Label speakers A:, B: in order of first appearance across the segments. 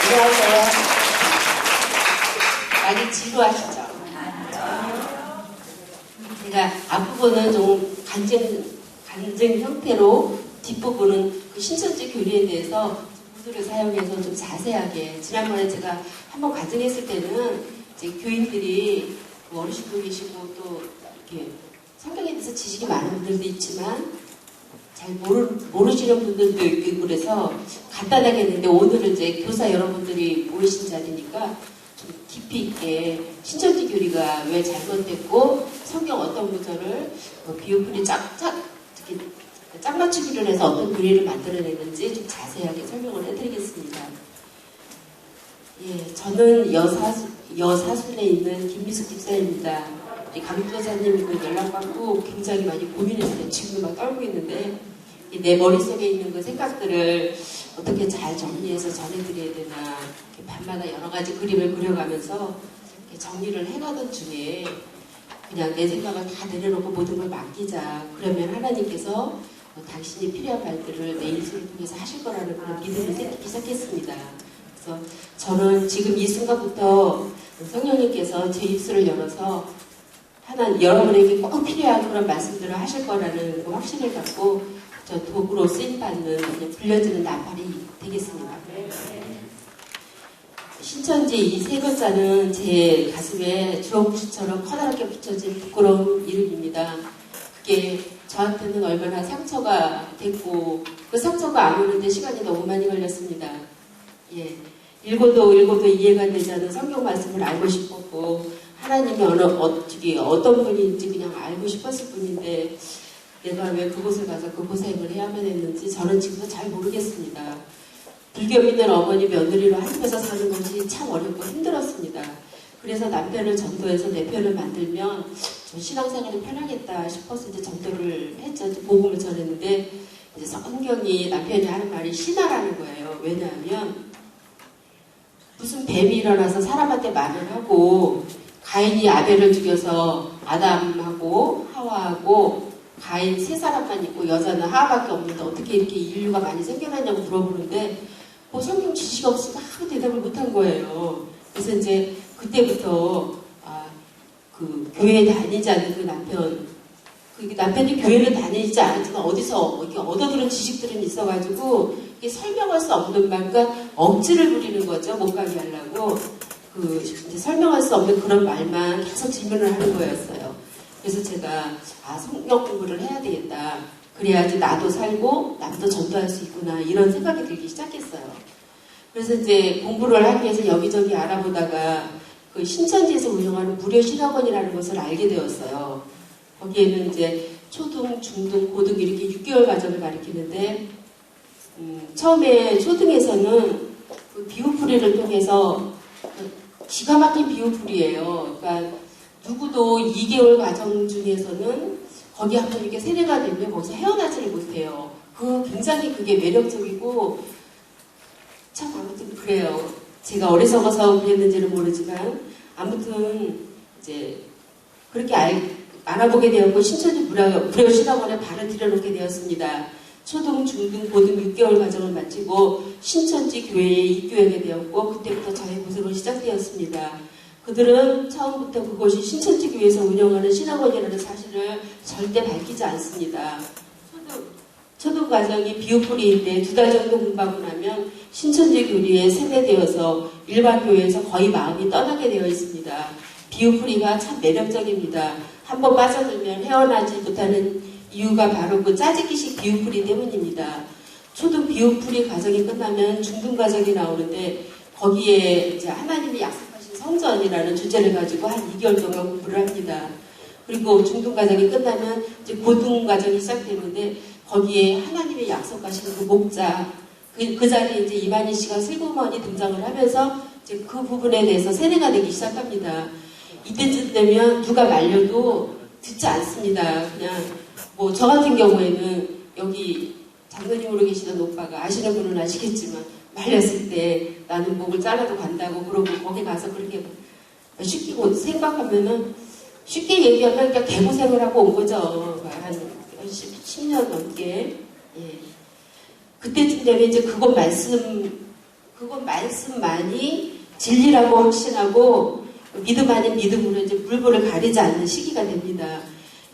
A: 안녕하세요. 많이 지루하시죠? 제가 앞부분은 좀 간증 형태로 뒷부분은 그 신천지 교리에 대해서 구두를 사용해서 좀 자세하게, 지난번에 제가 한번 간증했을 때는 이제 교인들이 어르신도 계시고 또 이렇게 성경에 대해서 지식이 많은 분들도 있지만 잘 모르시는 분들도 있고 그래서 간단하게 했는데, 오늘은 이제 교사 여러분들이 모이신 자리니까 좀 깊이 있게 신천지 교리가 왜 잘못됐고 성경 어떤 구절을 비유풀이 짝 맞추기를 해서 어떤 교리를 만들어내는지 좀 자세하게 설명을 해드리겠습니다. 예, 저는 여사순에 있는 김미숙 집사입니다. 감독사님이 연락받고 굉장히 많이 고민했어요. 지금도 막 떨고 있는데 내 머릿속에 있는 그 생각들을 어떻게 잘 정리해서 전해드려야 되나, 밤마다 여러 가지 그림을 그려가면서 정리를 해가던 중에 그냥 내 생각을 다 내려놓고 모든 걸 맡기자. 그러면 하나님께서 당신이 필요한 말들을 내 인생을 통해서 하실 거라는 그런 믿음을 생기기 시작했습니다. 그래서 저는 지금 이 순간부터 성령님께서 제 입술을 열어서 여러분에게 꼭 필요한 그런 말씀들을 하실 거라는 그 확신을 갖고 저 도구로 쓰임받는, 불려지는 나팔이 되겠습니다. 신천지 이 세 글자는 제 가슴에 주홍빛처럼 커다랗게 붙여진 부끄러운 이름입니다. 그게 저한테는 얼마나 상처가 됐고, 그 상처가 안 오는데 시간이 너무 많이 걸렸습니다. 예, 읽어도 이해가 되지 않는 성경 말씀을 알고 싶었고, 하나님이 어떤 분인지 그냥 알고 싶었을 뿐인데, 내가 왜 그곳을 가서 그 고생을 해야만 했는지 저는 지금도 잘 모르겠습니다. 불교 믿는 어머니 며느리로 한 집에서 사는 것이 참 어렵고 힘들었습니다. 그래서 남편을 전도해서 내 편을 만들면 좀 신앙생활이 편하겠다 싶어서 이제 전도를 했죠. 복음을 전했는데, 이제 성경이, 남편이 하는 말이 신하라는 거예요. 왜냐하면 무슨 뱀이 일어나서 사람한테 말을 하고, 가인이 아벨을 죽여서 아담하고 하와하고 가인 세 사람만 있고 여자는 하와밖에 없는데 어떻게 이렇게 인류가 많이 생겨났냐고 물어보는데, 성경 지식 없으면 아무 대답을 못한 거예요. 그래서 이제 그때부터 그 교회에 다니지 않는 그 남편이 교회를 다니지 않았지만 어디서 이렇게 얻어들은 지식들은 있어가지고 이게 설명할 수 없는 말, 그러니까 억지를 부리는 거죠. 못 가게 하려고. 이제 설명할 수 없는 그런 말만 계속 질문을 하는 거였어요. 그래서 제가 성경 공부를 해야 되겠다. 그래야지 나도 살고 남도 전도할 수 있구나, 이런 생각이 들기 시작했어요. 그래서 이제 공부를 하기 위해서 여기저기 알아보다가 그 신천지에서 운영하는 무료 신학원이라는 것을 알게 되었어요. 거기에는 이제 초등, 중등, 고등 이렇게 6개월 과정을 가르치는데, 처음에 초등에서는 그 비유풀이를 통해서 기가 막힌 비유풀이에요. 그러니까 누구도 2개월 과정 중에서는 거기 한번 이렇게 세뇌가 되면 거기서 헤어나지를 못해요. 굉장히 그게 매력적이고, 참 아무튼 그래요. 제가 어리석어서 그랬는지는 모르지만 아무튼 이제 그렇게 알아보게 되었고, 신천지 무료 신학원에 발을 들여놓게 되었습니다. 초등, 중등, 고등 6개월 과정을 마치고 신천지 교회에 입교하게 되었고, 그때부터 저의 고생은 시작되었습니다. 그들은 처음부터 그곳이 신천지 교회에서 운영하는 신학원이라는 사실을 절대 밝히지 않습니다. 초등 과정이 비유풀이인데 2달 정도 공부하고 나면 신천지 교리에 세뇌되어서 일반 교회에서 거의 마음이 떠나게 되어 있습니다. 비유풀이가 참 매력적입니다. 한번 빠져들면 헤어나지 못하는 이유가 바로 그 짜집기식 비유풀이 때문입니다. 초등 비유풀이 과정이 끝나면 중등 과정이 나오는데, 거기에 이제 하나님이 약속하신 성전이라는 주제를 가지고 한 2개월 동안 공부를 합니다. 그리고 중등 과정이 끝나면 이제 고등 과정이 시작되는데, 거기에 하나님의 약속하신 그 목자, 그 자리에 이제 이만희 씨가 슬그머니 등장을 하면서 이제 그 부분에 대해서 세뇌가 되기 시작합니다. 이때쯤 되면 누가 말려도 듣지 않습니다. 그냥 저 같은 경우에는 여기 장로님으로 계시던 오빠가, 아시는 분은 아시겠지만, 말렸을 때 나는 목을 잘라도 간다고 그러고 거기 가서 그렇게 쉽게 생각하면은, 쉽게 얘기하면 그냥 개고생을 하고 온 거죠. 한 10년 넘게. 예. 그때쯤 되면 이제 그것 말씀 그건 말씀만이 진리라고 확신하고 믿음 아닌 믿음으로 이제 물불을 가리지 않는 시기가 됩니다.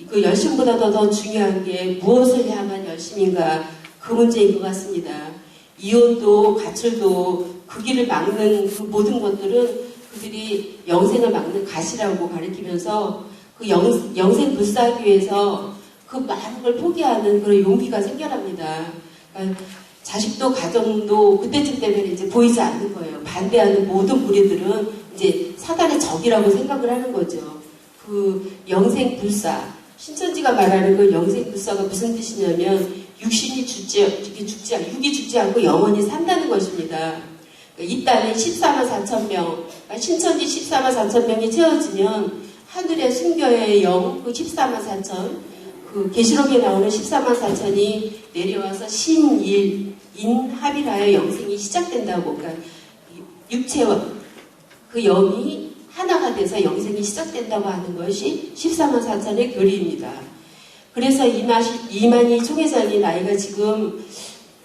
A: 그 열심보다도 더 중요한 게 무엇을 향한 열심인가, 그 문제인 것 같습니다. 이혼도 가출도 그 길을 막는 그 모든 것들은 그들이 영생을 막는 가시라고 가리키면서 그 영생 불사하기 위해서 그 많은 걸 포기하는 그런 용기가 생겨납니다. 그러니까 자식도 가정도 그때쯤 되면 이제 보이지 않는 거예요. 반대하는 모든 무리들은 이제 사단의 적이라고 생각을 하는 거죠. 그 영생 불사, 신천지가 말하는 그 영생 불사가 무슨 뜻이냐면 육이 죽지 않고 영원히 산다는 것입니다. 이 땅에 14만 4천 명, 신천지 14만 4천 명이 채워지면 하늘의 순교의 영, 그 14만 4천, 그 계시록에 나오는 14만 4천이 내려와서 인합이라여 영생이 시작된다고. 그러니까 육체와 그 영이 하나가 돼서 영생이 시작된다고 하는 것이 14만 4천의 교리입니다. 그래서 이만희 총회장이 나이가 지금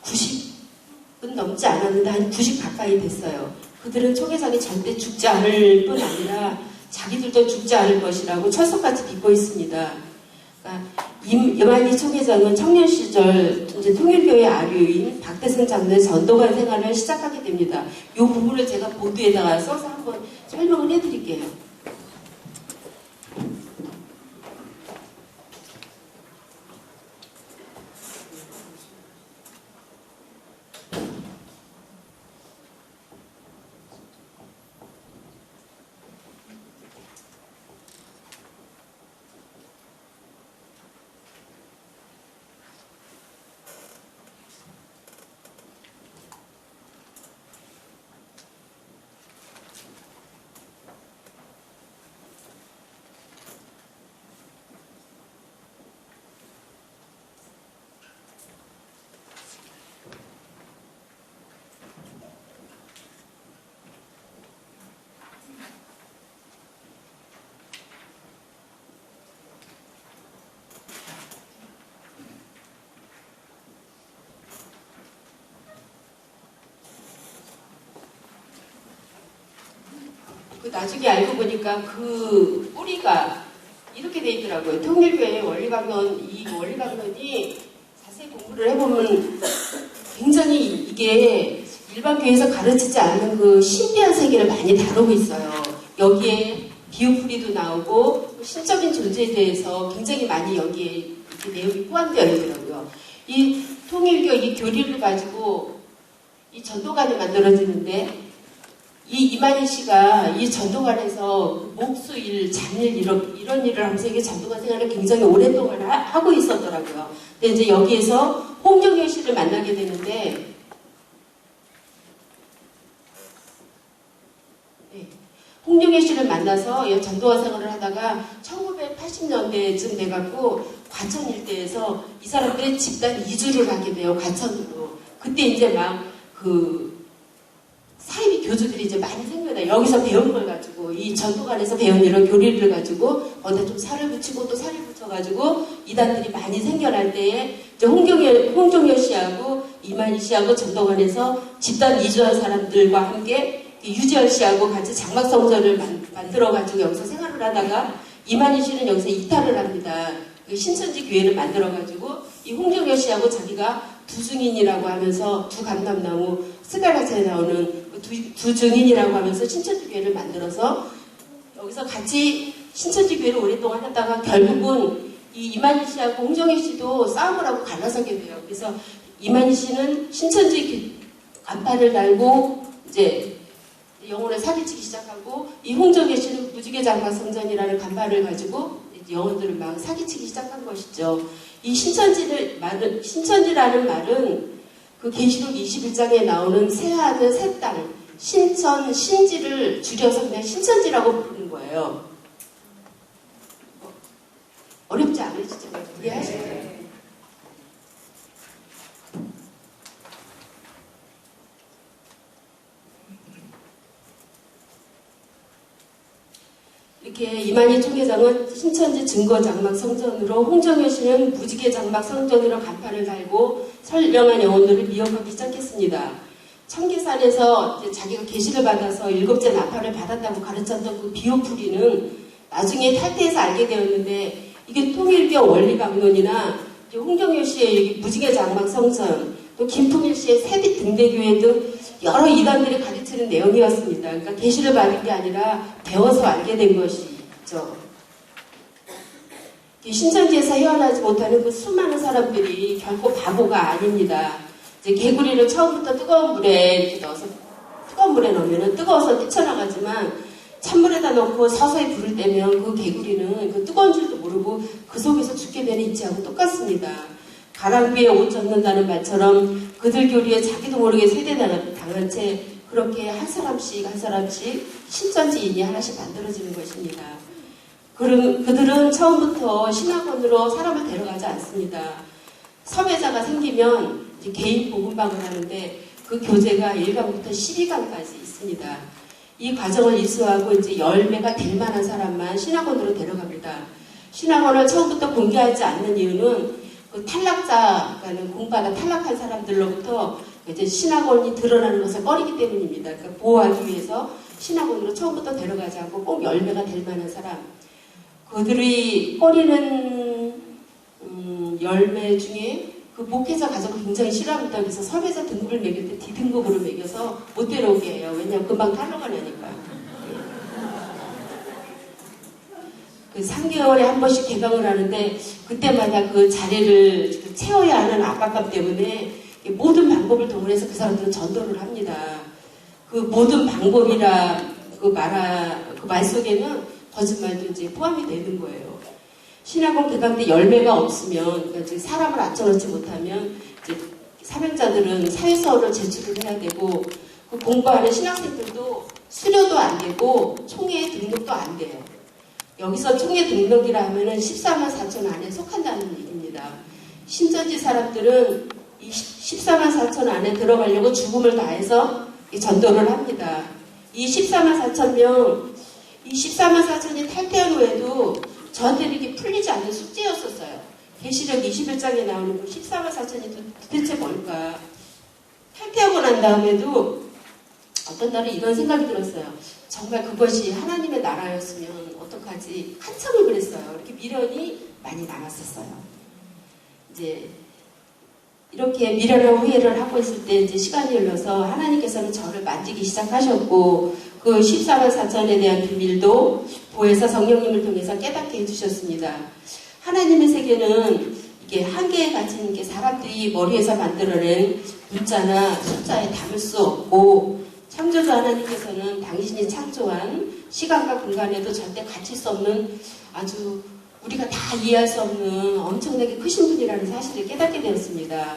A: 90은 넘지 않았는데 한 90 가까이 됐어요. 그들은 총회장이 절대 죽지 않을 뿐 아니라 자기들도 죽지 않을 것이라고 철석같이 믿고 있습니다. 그러니까 이만희 총회장은 청년 시절 이제 통일교회 아류인 박대승 장로의 전도관 생활을 시작하게 됩니다. 이 부분을 제가 보드에다가 써서 한번 설명을 해드릴게요. 나중에 알고 보니까 그 뿌리가 이렇게 돼 있더라고요. 통일교회 원리강론, 이 원리강론이 자세히 공부를 해보면 굉장히 이게 일반 교회에서 가르치지 않는 그 신비한 세계를 많이 다루고 있어요. 여기에 비유풀이도 나오고 신적인 존재에 대해서 굉장히 많이 여기에 이렇게 내용이 포함되어 있더라고요. 이 통일교 이 교리를 가지고 이 전도관이 만들어지는데 이 이만희 씨가 이 전도관에서 목수일, 잡일 이런 일을 하면서 이게 전도관 생활을 굉장히 오랫동안 하고 있었더라고요. 근데 이제 여기에서 홍정현 씨를 만나게 되는데, 홍정현 씨를 만나서 전도관 생활을 하다가 1980년대쯤 돼갖고 과천 일대에서 이 사람들이 집단 이주를 하게 돼요. 과천으로. 그때 이제 막 사이비 교주들이 이제 많이 생겨나요. 여기서 배운 걸 가지고, 이 전도관에서 배운 이런 교리를 가지고, 거기다 좀 살을 붙이고 또 살을 붙여가지고, 이단들이 많이 생겨날 때에, 이제 홍종현 씨하고 이만희 씨하고 전도관에서 집단 이주한 사람들과 함께, 유지열 씨하고 같이 장막성전을 만들어가지고 여기서 생활을 하다가, 이만희 씨는 여기서 이탈을 합니다. 신천지 교회를 만들어가지고, 이 홍종현 씨하고 자기가 두 증인이라고 하면서 두 감람나무 스가라차에 나오는 두 증인이라고 하면서 신천지 교회를 만들어서 여기서 같이 신천지 교회를 오랫동안 하다가 결국은 이 이만희 씨하고 홍정혜 씨도 싸움을 하고 갈라서게 돼요. 그래서 이만희 씨는 신천지 간판을 달고 이제 영혼을 사기치기 시작하고, 이 홍정혜 씨는 무지개 장막 성전이라는 간판을 가지고 영혼들을 막 사기치기 시작한 것이죠. 이 신천지라는 말은 그 계시록 21장에 나오는 새하늘 새 땅, 신천, 신지를 줄여서 그냥 신천지라고 부르는 거예요. 어렵지 않으시죠? 이해하실까요? 이렇게 이만희 총회장은 신천지 증거장막 성전으로, 홍정현 씨는 무지개 장막 성전으로 간판을 달고 선량한 영혼들을 미혹하기 시작했습니다. 청계산에서 이제 자기가 계시를 받아서 7째 나팔을 받았다고 가르쳤던 그 비오풀이는 나중에 탈퇴해서 알게 되었는데 이게 통일교 원리강론이나 홍경효 씨의 무지개 장막 성선, 또 김풍일 씨의 세빛 등대교회 등 여러 이단들이 가르치는 내용이었습니다. 그러니까 계시를 받은 게 아니라 배워서 알게 된 것이죠. 신천지에서 헤어나지 못하는 그 수많은 사람들이 결코 바보가 아닙니다. 이제 개구리를 처음부터 뜨거운 물에 이렇게 넣어서 뜨거운 물에 넣으면 뜨거워서 뛰쳐나가지만 찬물에다 넣고 서서히 불을 떼면 그 개구리는 그 뜨거운 줄도 모르고 그 속에서 죽게 되는 이치하고 똑같습니다. 가랑비에 옷 젖는다는 말처럼 그들 교리에 자기도 모르게 세대당한 채 그렇게 한 사람씩 신천지인이 하나씩 만들어지는 것입니다. 그들은 처음부터 신학원으로 사람을 데려가지 않습니다. 섭외자가 생기면 이제 개인 복음방을 하는데 그 교재가 1강부터 12강까지 있습니다. 이 과정을 이수하고 이제 열매가 될 만한 사람만 신학원으로 데려갑니다. 신학원을 처음부터 공개하지 않는 이유는 그 탈락자가는 공부하다 탈락한 사람들로부터 이제 신학원이 드러나는 것을 꺼리기 때문입니다. 그러니까 보호하기 위해서 신학원으로 처음부터 데려가지 않고 꼭 열매가 될 만한 사람. 그들이 꺼리는 열매 중에 그 목회자 가족을 굉장히 싫어합니다. 그래서 섭외자 등급을 매길 때 D등급으로 매겨서 못 데려오게 해요. 왜냐하면 금방 탈로가 나니까. 그 3개월에 한 번씩 개강을 하는데 그때마다 그 자리를 채워야 하는 압박감 때문에 모든 방법을 동원해서 그 사람들은 전도를 합니다. 그 모든 방법이라 그 말 속에는 거짓말도 이제 포함이 되는 거예요. 신학원 개강 때 열매가 없으면, 그러니까 사람을 앉혀놓지 못하면, 이제 사명자들은 사회서를 제출을 해야 되고, 그 공부하는 신학생들도 수료도 안 되고, 총회 등록도 안 돼요. 여기서 총회 등록이라 하면은 14만 4천 안에 속한다는 얘기입니다. 신천지 사람들은 이 14만 4천 안에 들어가려고 죽음을 다해서 전도를 합니다. 이 14만 4천 명, 이 14만 4천이 탈퇴한 후에도 저한테는 이게 풀리지 않는 숙제였었어요. 계시록 21장에 나오는 그 14만 4천이 도대체 뭘까? 탈퇴하고 난 다음에도 어떤 날은 이런 생각이 들었어요. 정말 그것이 하나님의 나라였으면 어떡하지? 한참을 그랬어요. 이렇게 미련이 많이 남았었어요. 이제 이렇게 미련한 후회를 하고 있을 때 이제 시간이 흘러서 하나님께서는 저를 만지기 시작하셨고 그 14만 4천에 대한 비밀도 보혜사 성령님을 통해서 깨닫게 해주셨습니다. 하나님의 세계는 이게 한계에 갇힌 게 사람들이 머리에서 만들어낸 문자나 숫자에 담을 수 없고 창조자 하나님께서는 당신이 창조한 시간과 공간에도 절대 갇힐 수 없는 아주 우리가 다 이해할 수 없는 엄청나게 크신 분이라는 사실을 깨닫게 되었습니다.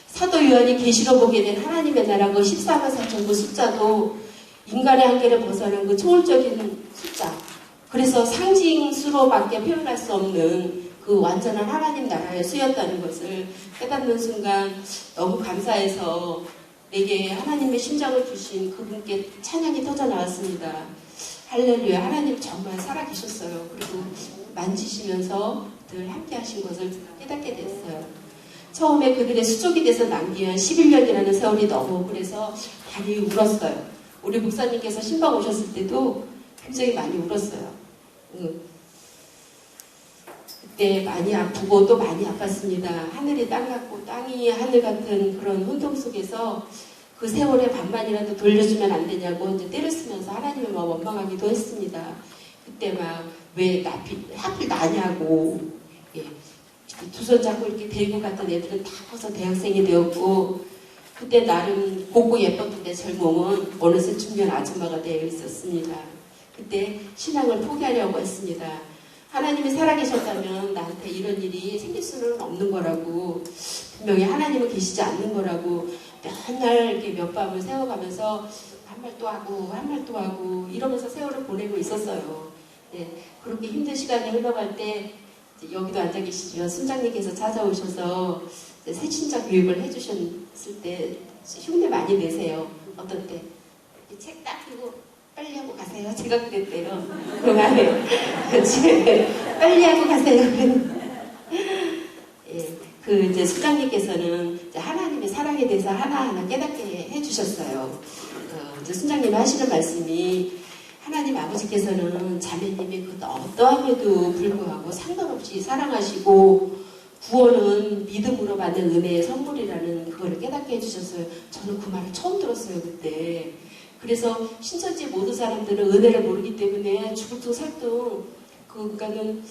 A: 사도 요한이 계시로 보게 된 하나님의 나라 그 14만 4천 그 숫자도 인간의 한계를 벗어난 그 초월적인 숫자. 그래서 상징수로밖에 표현할 수 없는 그 완전한 하나님 나라에 쓰였다는 것을 깨닫는 순간 너무 감사해서 내게 하나님의 심장을 주신 그분께 찬양이 터져 나왔습니다. 할렐루야. 하나님 정말 살아계셨어요. 그리고 만지시면서 늘 함께 하신 것을 깨닫게 됐어요. 처음에 그들의 수족이 돼서 낭비한 11년이라는 세월이 너무 그래서 많이 울었어요. 우리 목사님께서 신방 오셨을 때도 굉장히 많이 울었어요. 그때 많이 아프고 또 많이 아팠습니다. 하늘이 땅 같고 땅이 하늘 같은 그런 혼동 속에서 그 세월에 반만이라도 돌려주면 안 되냐고 이제 때를 쓰면서 하나님을 막 원망하기도 했습니다. 그때 막 왜 하필 나냐고 두 손 잡고 이렇게 데리고 갔던 애들은 다 커서 대학생이 되었고 그때 나름 곱고 예뻤던데 젊음은 어느새 중년 아줌마가 되어 있었습니다. 그때 신앙을 포기하려고 했습니다. 하나님이 살아계셨다면 나한테 이런 일이 생길 수는 없는 거라고 분명히 하나님은 계시지 않는 거라고 맨날 이렇게 몇 밤을 세워가면서 한 말 또 하고 한 말 또 하고 이러면서 세월을 보내고 있었어요. 네, 그렇게 힘든 시간이 흘러갈 때 여기도 앉아 계시지만 순장님께서 찾아오셔서 새신자 교육을 해주셨을 때 흉내 많이 내세요. 어떤 때 책 딱 들고 빨리 하고 가세요. 제가 그랬대요. 그 말에 빨리 하고 가세요. 예, 그 이제 수장님께서는 이제 하나님의 사랑에 대해서 하나하나 깨닫게 해주셨어요. 이제 순장님이 하시는 말씀이 하나님 아버지께서는 자매님의 그 어떠함에도 불구하고 상관없이 사랑하시고 구원은 믿음으로 받는 은혜의 선물이라는 그거를 깨닫게 해주셨어요. 저는 그 말을 처음 들었어요, 그때. 그래서 신천지 모든 사람들은 은혜를 모르기 때문에 죽을둥 살둥 그러니까는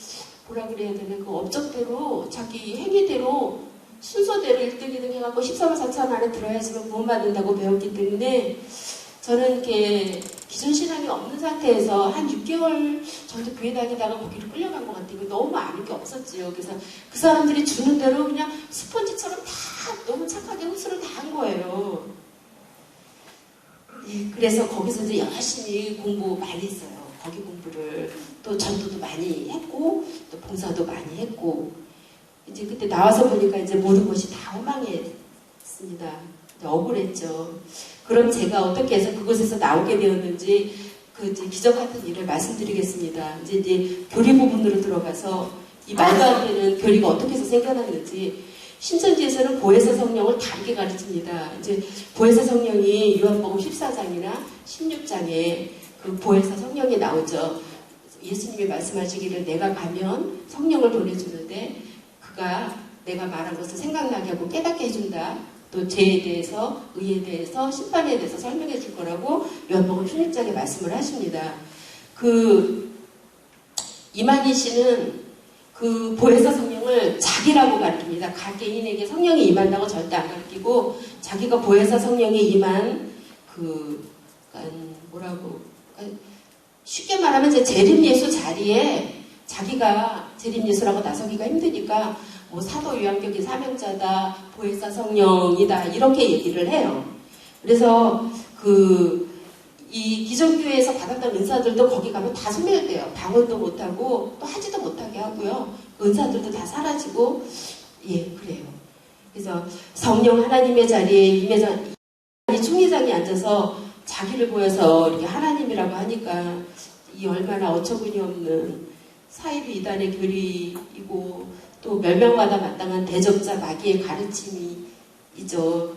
A: 뭐라 그래야 되나 그 업적대로 자기 행위대로 순서대로 1등, 2등 해갖고 13만 4천 안에 들어야지만 구원받는다고 배웠기 때문에 저는 이렇게 기존 신앙이 없는 상태에서 한 6개월 정도 교회 다니다가 거기로 끌려간 것 같아요. 너무 아는 게 없었지요. 그래서 그 사람들이 주는 대로 그냥 스펀지처럼 다 너무 착하게 흡수를 다 한 거예요. 예, 그래서 거기서 이제 열심히 공부 많이 했어요. 거기 공부를 또 전도도 많이 했고 또 봉사도 많이 했고 이제 그때 나와서 보니까 이제 모든 것이 다 허망했습니다. 억울했죠. 그럼 제가 어떻게 해서 그곳에서 나오게 되었는지 그 이제 기적 같은 일을 말씀드리겠습니다. 이제 교리 부분으로 들어가서 이 말도 안 되는 교리가 어떻게 해서 생겨났는지 신천지에서는 보혜사 성령을 다르게 가르칩니다. 이제 보혜사 성령이 요한복음 14장이나 16장에 그 보혜사 성령이 나오죠. 예수님이 말씀하시기를 내가 가면 성령을 보내주는데 그가 내가 말한 것을 생각나게 하고 깨닫게 해준다. 또 죄에 대해서, 의에 대해서, 심판에 대해서 설명해 줄 거라고 요한복음 16장에 말씀을 하십니다. 이만희 씨는 그 보혜사 성령을 자기라고 가르칩니다. 각 개인에게 성령이 임한다고 절대 안 가르치고 자기가 보혜사 성령이 임한 쉽게 말하면 이제 재림예수 자리에 자기가 재림예수라고 나서기가 힘드니까 뭐 사도 요한격이 사명자다, 보혜사 성령이다 이렇게 얘기를 해요. 그래서 이 기존교회에서 받았던 은사들도 거기 가면 다 소멸돼요. 방언도 못하고 또 하지도 못하게 하고요. 그 은사들도 다 사라지고 예 그래요. 그래서 성령 하나님의 자리에 임해전 이 총회장이 앉아서 자기를 보여서 이렇게 하나님이라고 하니까 이 얼마나 어처구니 없는 사이비 이단의 교리이고 또 멸망받아 마땅한 대적자 마귀의 가르침이죠.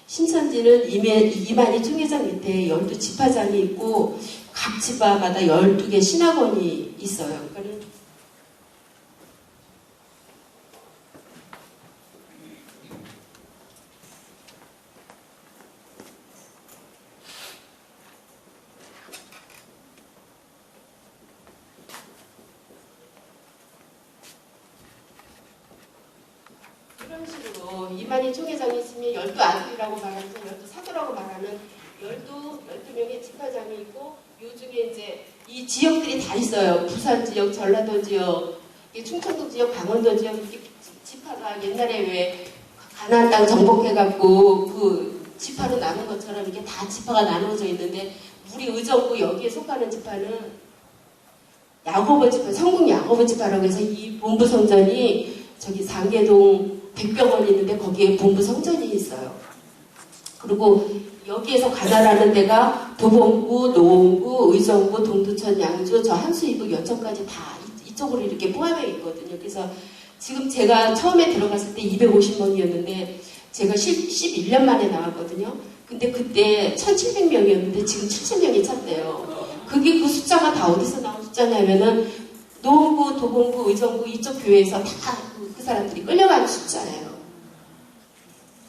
A: 신천지는 이만희 총회장 밑에 12지파장이 있고 각 지파마다 12개 신학원이 있어요. 그러니까 이런 식으로 이만희 총회장이 있으면 12아들이라고 말하면서 12사도라고 말하는 12명의 지파장이 있고 요중에 이제 이 지역들이 다 있어요. 부산 지역, 전라도 지역, 충청도 지역, 강원도 지역 이렇게 지파가 옛날에 왜 가나안 땅 정복해갖고 그 지파로 나눈 것처럼 이렇게 다 지파가 나누어져 있는데 우리 의정부 여기에 속하는 지파는 야고보 지파, 성국 야고보 지파라고 해서 이 본부 성전이 저기 상계동 백병원이 있는데 거기에 본부 성전이 있어요. 그리고 여기에서 가나라는 데가 도봉구, 노원구, 의정부, 동두천, 양주, 저 한수이북, 연천까지 다 이쪽으로 이렇게 포함해 있거든요. 그래서 지금 제가 처음에 들어갔을 때 250명이었는데 제가 11년 만에 나왔거든요. 근데 그때 1700명이었는데 지금 7000명이 찼대요. 그게 그 숫자가 다 어디서 나온 숫자냐면은 노원구, 도봉구, 의정부 이쪽 교회에서 다 그 사람들이 끌려가는 숫자예요.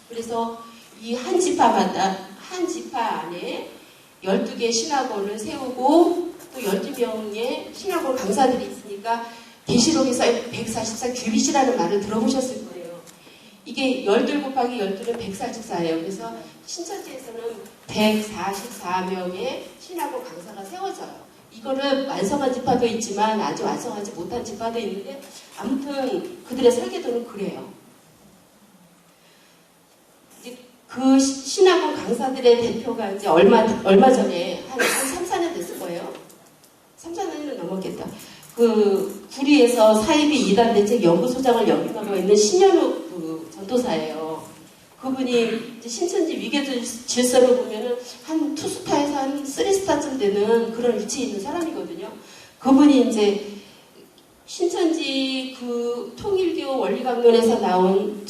A: 그래서 이 한 지파마다 한 지파 안에 12개 신학원을 세우고 또 12명의 신학원 강사들이 있으니까 계시록에서 144 규빗이라는 말을 들어보셨을 거예요. 이게 12 곱하기 12는 144예요. 그래서 신천지에서는 144명의 신학원 강사가 세워져요. 이거를 완성한 지파도 있지만 아주 완성하지 못한 지파도 있는데 아무튼 그들의 설계도는 그래요. 이제 그 신학원 강사들의 대표가 이제 얼마 전에 한 3, 4년 됐을 거예요. 3, 4년은 넘었겠다. 그 구리에서 사이비 이단 대책 연구소장을 역임하고 있는 신현욱 그 전도사예요. 그분이 이제 신천지 위계 질서를 보면은 한 2스타에서 한 3스타쯤 되는 그런 위치에 있는 사람이거든요. 그분이 이제 신천지 그 통일교 원리강론에서 나온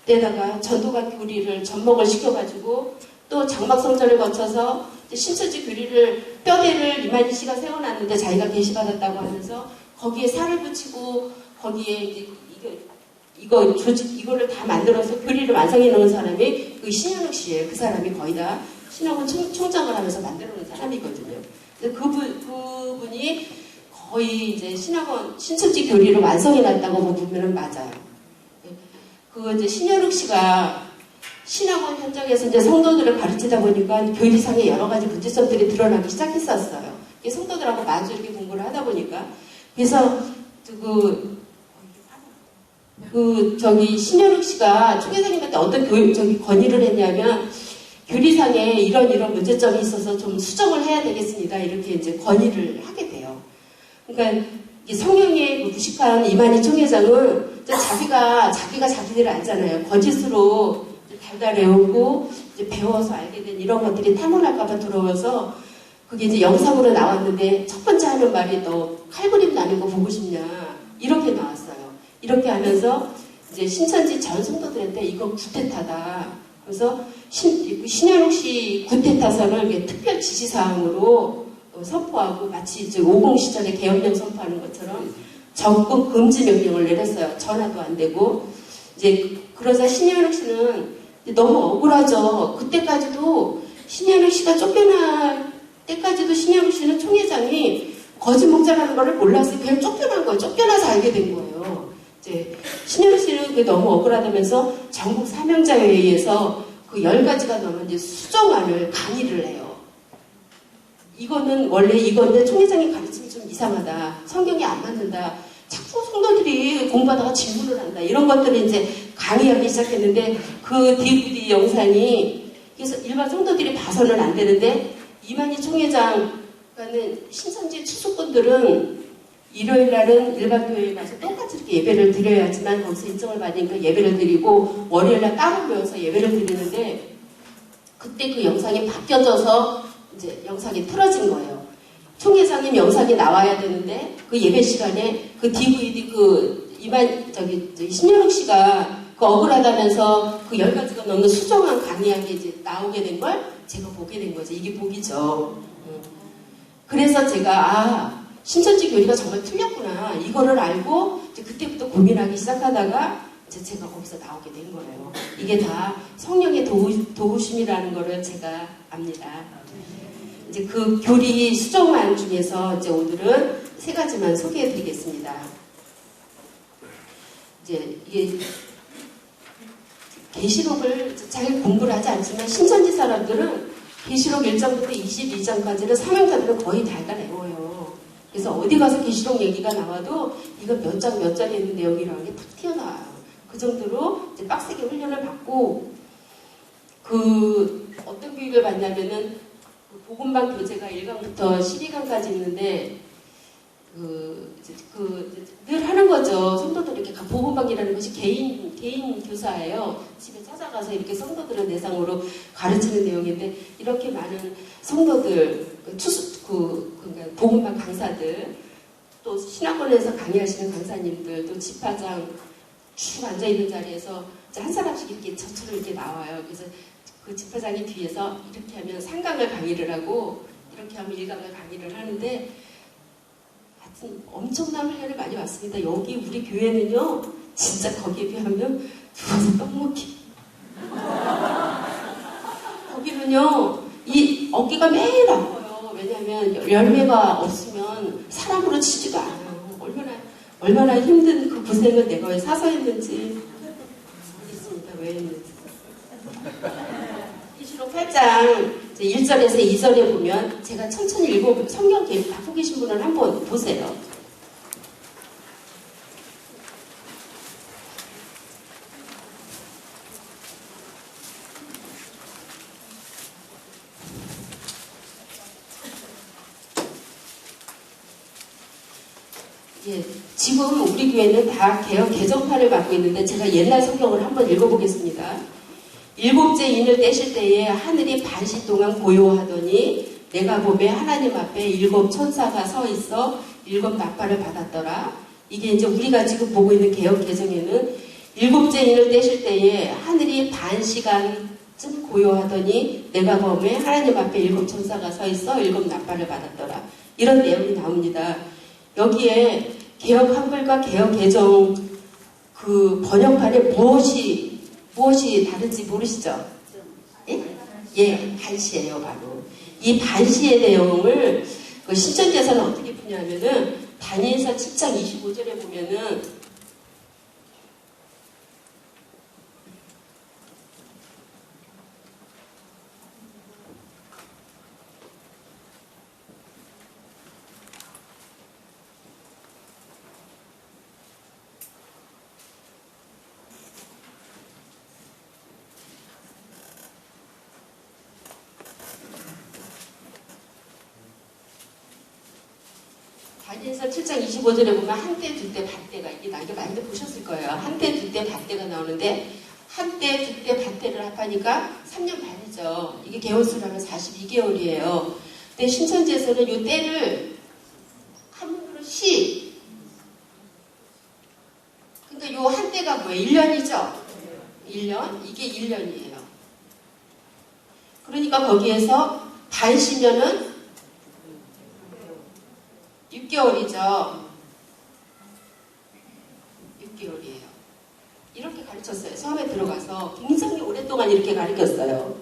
A: 때다가 전도가 교리를 접목을 시켜가지고 또 장막성전을 거쳐서 신천지 교리를 뼈대를 이만희 씨가 세워놨는데 자기가 계시받았다고 하면서 거기에 살을 붙이고 거기에 이제 이거를 다 만들어서 교리를 완성해 놓은 사람이 그 신현욱 씨예요. 그 사람이 거의 다 신학원 총장을 하면서 만들어 놓은 사람이거든요. 그분이 거의 이제 신천지 교리를 완성해 놨다고 보면은 맞아요. 그 이제 신현욱 씨가 신학원 현장에서 이제 성도들을 가르치다 보니까 교리상의 여러 가지 문제점들이 드러나기 시작했었어요. 성도들하고 마주 이렇게 공부를 하다 보니까. 그래서 신현욱 씨가 총회장님한테 어떤 건의를 했냐면 교리상에 이런 문제점이 있어서 좀 수정을 해야 되겠습니다. 이렇게 이제 건의를 하게 돼요. 그러니까 성령의 무식한 이만희 총회장은 자기가 자기들을 알잖아요. 거짓으로 달달해오고 이제 배워서 알게 된 이런 것들이 타문할까봐 두려워서 그게 이제 영상으로 나왔는데 첫 번째 하는 말이 너 칼그림 나는 거 보고 싶냐 이렇게 나왔어요. 이렇게 하면서 이제 신천지 전 성도들한테 이거 구태타다. 그래서 신현욱 씨 구태타선을 특별 지시사항으로 선포하고 마치 이제 50 시절에 계엄령 선포하는 것처럼 적극 금지 명령을 내렸어요. 전화도 안 되고 이제 그러자 신현욱 씨는 너무 억울하죠. 그때까지도 신현욱 씨가 쫓겨날 때까지도 신현욱 씨는 총회장이 거짓 목자라는 걸 몰랐어요. 그냥 쫓겨난 거예요. 쫓겨나서 알게 된 거예요. 이제 신현욱 씨는 그게 너무 억울하다면서 전국 사명자회의에서 그 10가지가 넘은 이제 수정안을 강의를 해요. 이거는 원래 이건데 총회장이 가르침이 좀 이상하다. 성경이 안 맞는다. 자꾸 성도들이 공부하다가 질문을 한다. 이런 것들을 이제 강의하기 시작했는데 그 DVD 영상이 그래서 일반 성도들이 봐서는 안 되는데 이만희 총회장과는 신천지 추수꾼들은 일요일 날은 일반 교회에 가서 똑같이 이렇게 예배를 드려야 하지만 거기서 인정을 받으니까 예배를 드리고 월요일 날 따로 모여서 예배를 드리는데 그때 그 영상이 바뀌어져서 이제 영상이 틀어진 거예요. 총회장님 영상이 나와야 되는데 그 예배 시간에 그 DVD 신현욱 씨가 그 억울하다면서 그 10가지가 넘는 수정안 강의한 게 이제 나오게 된 걸 제가 보게 된 거죠. 이게 복이죠. 그래서 제가 신천지 교리가 정말 틀렸구나. 이거를 알고 이제 그때부터 고민하기 시작하다가 이제 제가 거기서 나오게 된 거예요. 이게 다 성령의 도우심이라는 거를 제가 압니다. 이제 그 교리 수정안 중에서 이제 오늘은 3가지만 소개해 드리겠습니다. 이제 이게 계시록을 잘 공부를 하지 않지만 신천지 사람들은 계시록 1장부터 22장까지는 사명자들은 거의 다 외워요. 그래서 어디 가서 계시록 얘기가 나와도 이거 몇 장 몇 장에 있는 내용이라는 게 툭 튀어나와요. 그 정도로 이제 빡세게 훈련을 받고 어떤 교육을 받냐면은 복음방 교재가 1강부터 12강까지 있는데 늘 하는 거죠. 성도들 이렇게 복음방이라는 것이 개인 교사예요. 집에 찾아가서 이렇게 성도들을 대상으로 가르치는 내용인데 이렇게 많은 성도들, 그러니까 복음방 강사들, 또 신학원에서 강의하시는 강사님들, 또 집화장 쭉 앉아 있는 자리에서 한 사람씩 이렇게 저처럼 이렇게 나와요. 그래서 그 집회장이 뒤에서 이렇게 하면 3강을 강의를 하고 이렇게 하면 1강을 강의를 하는데 하여튼 엄청난 훈련을 많이 받습니다. 여기 우리 교회는요 진짜 거기에 비하면 누워서 떡 먹기 거기는요 이 어깨가 매일 아파요. 왜냐하면 열매가 없으면 사람으로 치지도 않아요. 얼마나 힘든 그 고생을 내가 왜 사서 했는지 모르겠습니다. 왜 했는지. 계시록 8장 1절에서 2절에 보면 제가 천천히 성경 갖고 계신 분은 한번 보세요. 지금 우리 교회는 다 개혁 개정판을 갖고 있는데 제가 옛날 성경을 한번 읽어보겠습니다. 7째 인을 떼실 때에 하늘이 반시 동안 고요하더니 내가 보매 하나님 앞에 7 천사가 서 있어 7 나팔을 받았더라. 이게 이제 우리가 지금 보고 있는 개혁 개정에는 일곱째 인을 떼실 때에 하늘이 반 시간쯤 고요하더니 내가 범해 하나님 앞에 일곱 천사가 서 있어 일곱 나팔을 받았더라. 이런 내용이 나옵니다. 여기에 개역 한글과 개역 개정 그 번역판에 무엇이 다른지 모르시죠? 예? 예, 반시예요, 바로. 이 반시의 내용을 그 신천지에서는 어떻게 푸냐면은 다니엘서 7장 25절에 보면은 다니엘서 7장 25절에 보면 한때, 두때, 반때가 이게 나이가 많이들 보셨을 거예요. 한때, 두때, 반때가 나오는데 한때, 두때, 반때를 합하니까 3년 반이죠. 이게 개월수로 하면 42개월이에요. 근데 신천지에서는 이 때를 한문으로 시. 그러니까 요 한때가 뭐예요? 1년이죠? 1년? 이게 1년이에요. 그러니까 거기에서 반시면은 6개월이죠. 6개월이에요. 이렇게 가르쳤어요. 처음에 들어가서 굉장히 오랫동안 이렇게 가르쳤어요.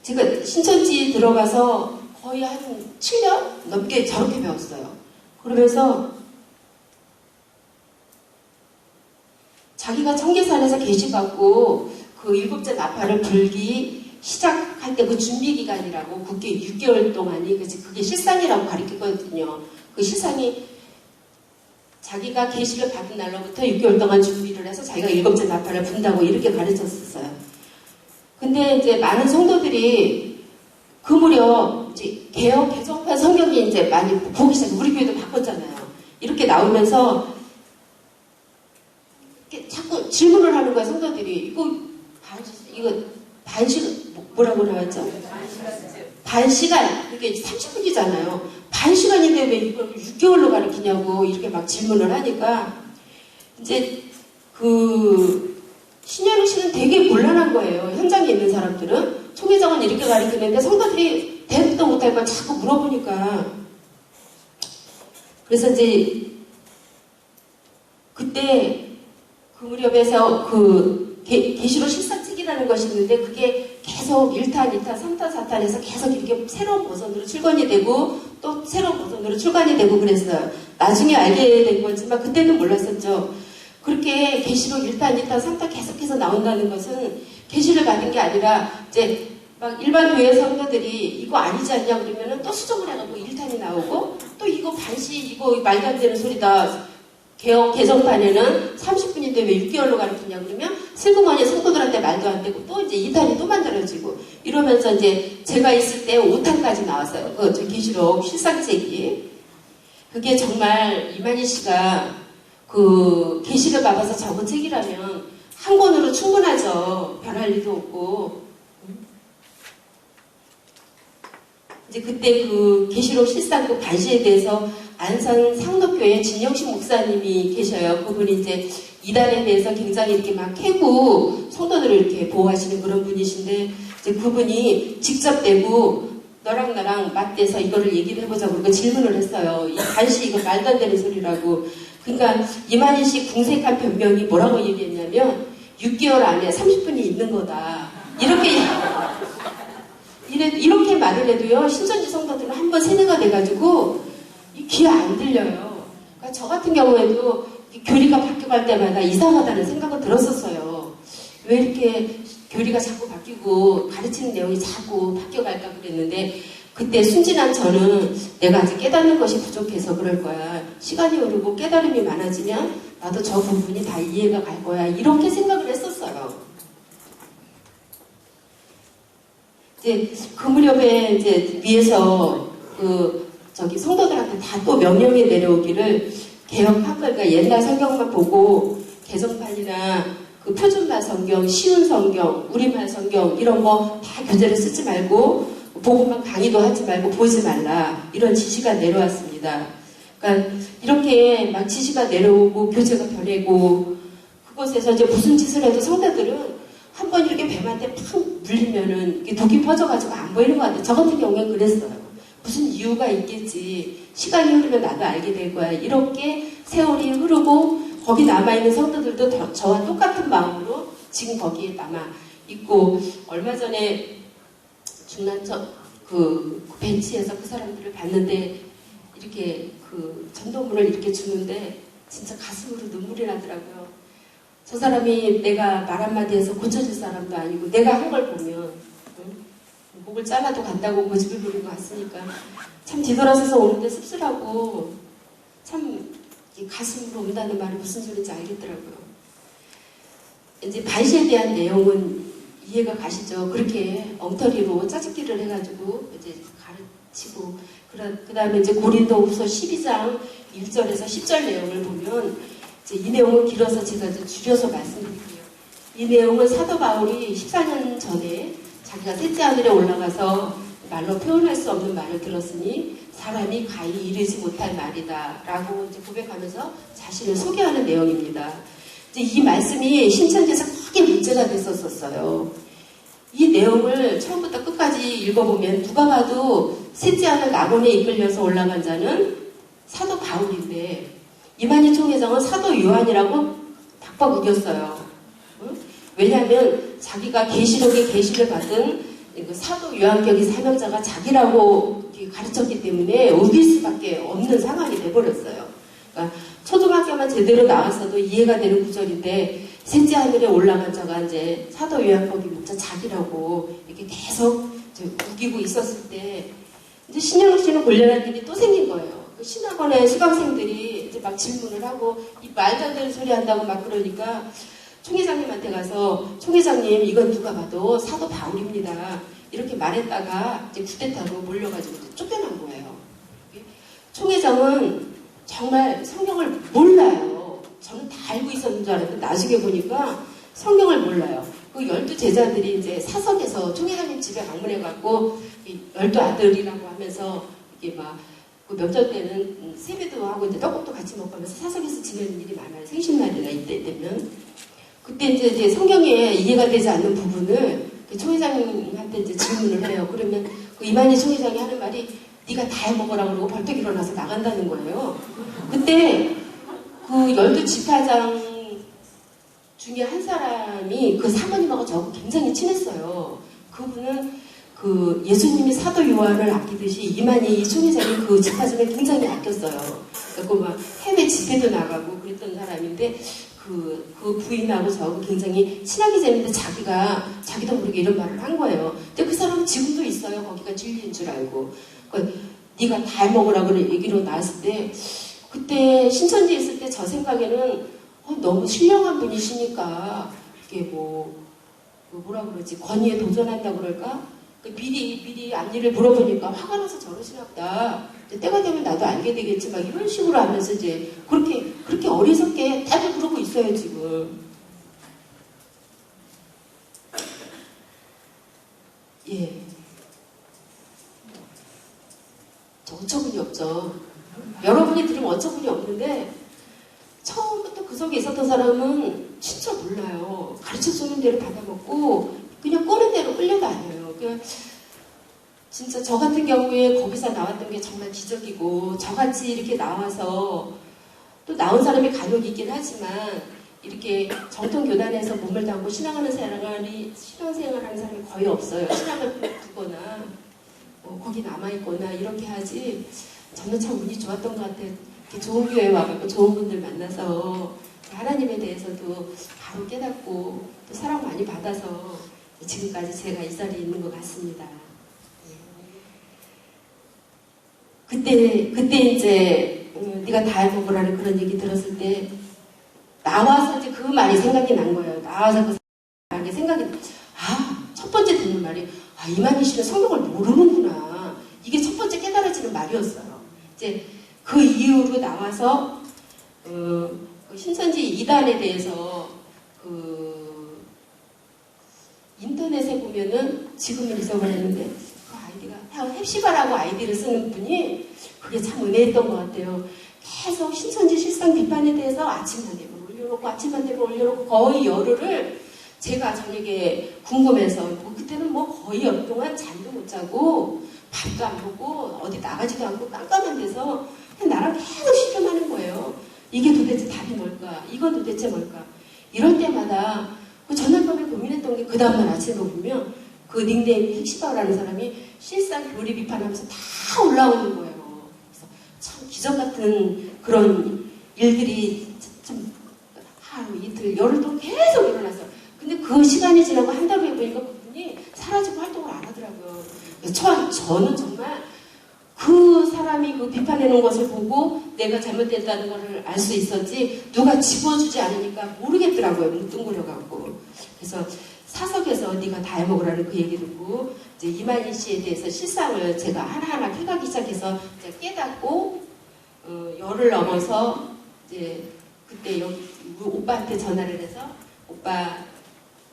A: 제가 신천지 들어가서 거의 한 7년 넘게 저렇게 배웠어요. 그러면서 자기가 청계산에서 계시갖고 그 일곱째 나팔을 불기 시작할 때 그 준비 기간이라고 그게 6개월 동안이 그게 실상이라고 가르치거든요. 그 실상이 자기가 계시를 받은 날로부터 6개월 동안 준비를 해서 자기가 일곱째 나팔을 분다고 이렇게 가르쳤었어요. 근데 이제 많은 성도들이 그 무렵 이제 개역 개정판 성경이 이제 많이 보기 시작해. 우리 교회도 바꿨잖아요. 이렇게 나오면서 이렇게 자꾸 질문을 하는 거야. 성도들이 이거 반시간 뭐라고 나왔죠? 반시간 이게 30분이잖아요. 반시간인데 왜 이걸 6개월로 가르치냐고 이렇게 막 질문을 하니까 이제 그 신현욱 씨는 되게 곤란한 거예요. 현장에 있는 사람들은 총회장은 이렇게 가르치는데 성도들이 대답도 못할 걸 자꾸 물어보니까 그래서 이제 그때 그 무렵에서 그 계시록 실사책이라는 것이 있는데 그게 계속 1탄, 2탄, 3탄, 4탄에서 계속 이렇게 새로운 버전으로 출간이 되고 또 새로운 버전으로 출간이 되고 그랬어요. 나중에 알게 된 거지만 그때는 몰랐었죠. 그렇게 계시록 1탄, 2탄, 3탄 계속해서 나온다는 것은 계시를 받은 게 아니라 이제 막 일반 교회 성도들이 이거 아니지 않냐 그러면은 또 수정을 해가지고 1탄이 나오고 또 이거 반시 이거 말도 안 되는 소리다. 개정판에는 30분인데 왜 6개월로 가르치냐 그러면 슬그머니 성도들한테 말도 안 되고 또 이제 2탄이 또 만들어지고 이러면서 이제 제가 있을 때 5탄까지 나왔어요. 그 계시록 실상책이. 그게 정말 이만희 씨가 그 계시를 받아서 적은 책이라면 한 권으로 충분하죠. 변할 일도 없고. 이제 그때 그 계시록 실상 그 반시에 대해서 안산 상록교회 진영식 목사님이 계셔요. 그분이 이제 이단에 대해서 굉장히 이렇게 막 캐고 성도들을 이렇게 보호하시는 그런 분이신데 이제 그분이 직접 대고 너랑 나랑 맞대서 이거를 얘기를 해보자고 그러고 질문을 했어요. 이 반시 이거 말도 안 되는 소리라고. 그러니까 이만희 씨 궁색한 변명이 뭐라고 얘기했냐면 6개월 안에 30분이 있는 거다. 이렇게 말을 해도요. 신천지 성도들은 한번 세뇌가 돼가지고 귀에 안 들려요. 그러니까 저 같은 경우에도 교리가 바뀌어갈 때마다 이상하다는 생각은 들었었어요. 왜 이렇게 교리가 자꾸 바뀌고 가르치는 내용이 자꾸 바뀌어갈까 그랬는데 그때 순진한 저는 내가 아직 깨닫는 것이 부족해서 그럴 거야. 시간이 흐르고 깨달음이 많아지면 나도 저 부분이 다 이해가 갈 거야. 이렇게 생각을 했었어요. 이제 그 무렵에 이제 위에서 성도들한테 다 또 명령이 내려오기를 개역 한글과 옛날 성경만 보고 개정판이나 그 표준말 성경, 쉬운 성경, 우리말 성경 이런 거 다 교재를 쓰지 말고 보고만 강의도 하지 말고 보지 말라 이런 지시가 내려왔습니다. 그러니까 이렇게 막 지시가 내려오고 교재가 변해고 그곳에서 이제 무슨 짓을 해도 성도들은 한번 이렇게 뱀한테 팍 물리면은 이게 독이 퍼져가지고 안 보이는 것 같아요. 저 같은 경우는 그랬어요. 무슨 이유가 있겠지. 시간이 흐르면 나도 알게 될 거야. 이렇게 세월이 흐르고 거기 남아있는 성도들도 저와 똑같은 마음으로 지금 거기에 남아있고 얼마 전에 중란청 그 벤치에서 그 사람들을 봤는데 이렇게 그 전도문을 이렇게 주는데 진짜 가슴으로 눈물이 나더라고요. 저 사람이 내가 말 한마디에서 고쳐질 사람도 아니고 내가 한 걸 보면 목을 잘라도 간다고 고집을 부린 것 같으니까 참 뒤돌아서서 오는데 씁쓸하고 참 가슴으로 온다는 말이 무슨 소리인지 알겠더라고요. 이제 반시에 대한 내용은 이해가 가시죠? 그렇게 엉터리로 짜집기를 해가지고 이제 가르치고 그 다음에 이제 고린도후서 12장 1절에서 10절 내용을 보면 이제 이 내용은 길어서 제가 이제 줄여서 말씀드릴게요. 이 내용은 사도 바울이 14년 전에 자기가 셋째 하늘에 올라가서 말로 표현할 수 없는 말을 들었으니 사람이 가히 이르지 못할 말이다 라고 이제 고백하면서 자신을 소개하는 내용입니다. 이제 이 말씀이 신천지에서 크게 문제가 됐었어요. 이 내용을 처음부터 끝까지 읽어보면 누가 봐도 셋째 하늘 낙원에 이끌려서 올라간 자는 사도 바울인데 이만희 총회장은 사도 요한이라고 박박 우겼어요. 왜냐하면 자기가 계시록에 계시를 받은 사도 요한격의 사명자가 자기라고 가르쳤기 때문에 우길 수밖에 없는 상황이 돼버렸어요. 그러니까 초등학교만 제대로 나왔어도 이해가 되는 구절인데 셋째 하늘에 올라간 자가 이제 사도 요한격의 목자 자기라고 이렇게 계속 우기고 있었을 때 이제 신영씨는 곤란한 일이 또 생긴 거예요. 그 신학원의 수강생들이 이제 막 질문을 하고 이 말도 안 되는 소리 한다고 막 그러니까 총회장님한테 가서 총회장님 이건 누가 봐도 사도 바울입니다. 이렇게 말했다가 이제 쿠데타로 몰려가지고 쫓겨난 거예요. 총회장은 정말 성경을 몰라요. 저는 다 알고 있었는 줄 알았는데 나중에 보니까 성경을 몰라요. 그 12제자들이 이제 사석에서 총회장님 집에 방문해갖고 12아들이라고 하면서 이게 막 그 명절 때는 세배도 하고 이제 떡국도 같이 먹고 하면서 사석에서 지내는 일이 많아요. 생신날이나 이때 되면. 그때 이제 성경에 이해가 되지 않는 부분을 총회장한테 이제 질문을 해요. 그러면 그 이만희 총회장이 하는 말이 네가 다 해먹으라고 그러고 벌떡 일어나서 나간다는 거예요. 그때 그 12지파장 중에 한 사람이 그 사모님하고 저하고 굉장히 친했어요. 그분은 그 예수님이 사도 요한을 아끼듯이 이만희 총회장이 그 지파장을 굉장히 아꼈어요. 그리고 막 해외 집회도 나가고 그랬던 사람인데 그 부인하고 저하고 굉장히 친하게 지냈는데 자기도 모르게 이런 말을 한 거예요. 근데 그 사람은 지금도 있어요. 거기가 진리인 줄 알고. 그러니까 네가 다 해먹으라고 얘기로 나왔을 때 그때 신천지에 있을 때 저 생각에는 너무 신령한 분이시니까 이게 뭐라 그러지 권위에 도전한다고 그럴까? 미리 앞일을 물어보니까 화가 나서 저러시나 보다. 때가 되면 나도 알게 되겠지. 막 이런 식으로 하면서 이제 그렇게 어리석게 다들 그러고 있어요, 지금. 예. 저 어처구니 없죠. 여러분이 들으면 어처구니 없는데, 처음부터 그 속에 있었던 사람은 진짜 몰라요. 가르쳐주는 대로 받아먹고, 그냥 꼬는 대로 끌려다녀요. 진짜 저 같은 경우에 거기서 나왔던 게 정말 기적이고 저같이 이렇게 나와서 또 나온 사람이 간혹 있긴 하지만 이렇게 정통교단에서 몸을 담고 신앙하는 사람이 신앙생활하는 사람이 거의 없어요. 신앙을 두거나 거기 남아있거나 이렇게 하지 저는 참 운이 좋았던 것 같아요. 이렇게 좋은 교회 와서 좋은 분들 만나서 하나님에 대해서도 바로 깨닫고 또 사랑 많이 받아서 지금까지 제가 이 자리에 있는 것 같습니다. 그때 이제 네가 다 해먹으라는 그런 얘기 들었을 때 나와서 이제 그 말이 생각이 난 거예요. 나와서 그 말이 생각이 첫 번째 듣는 말이 이만희 씨는 성경을 모르는구나. 이게 첫 번째 깨달아지는 말이었어요. 이제 그 이후로 나와서 신천지 이단에 대해서 인터넷에 보면은 지금은 잊어버렸는데 그 아이디가 헵시바라고 아이디를 쓰는 분이 그게 참 은혜했던 것 같아요. 계속 신천지 실상 비판에 대해서 아침만 되면 올려놓고 아침만 되면 올려놓고 거의 열흘을 제가 저녁에 궁금해서 그때는 뭐 거의 열 동안 잠도 못 자고 밥도 안 먹고 어디 나가지도 않고 깜깜한 데서 그냥 나랑 계속 씨름하는 거예요. 이게 도대체 답이 뭘까? 이건 도대체 뭘까? 이럴 때마다 그 전날 밤에 고민했던 게 그 다음날 아침에 보면 그 닉네임이 핵시바라는 사람이 실상 교리 비판하면서 다 올라오는 거예요. 그래서 참 기적 같은 그런 일들이 좀 하루 이틀 열흘 동안 계속 일어나서 근데 그 시간이 지나고 한 달 후에 보니까 그분이 사라지고 활동을 안 하더라고요. 그래서 저는 정말 그 사람이 그 비판해놓은 것을 보고 내가 잘못됐다는 것을 알 수 있었지 누가 집어주지 않으니까 모르겠더라고요. 뭉뚱그려갖고. 그래서 사석에서 네가 다 해먹으라는 그 얘기 듣고 이제 이만희 씨에 대해서 실상을 제가 하나하나 캐가기 시작해서 이제 깨닫고 열을 넘어서 이제 그때 여기 오빠한테 전화를 해서 오빠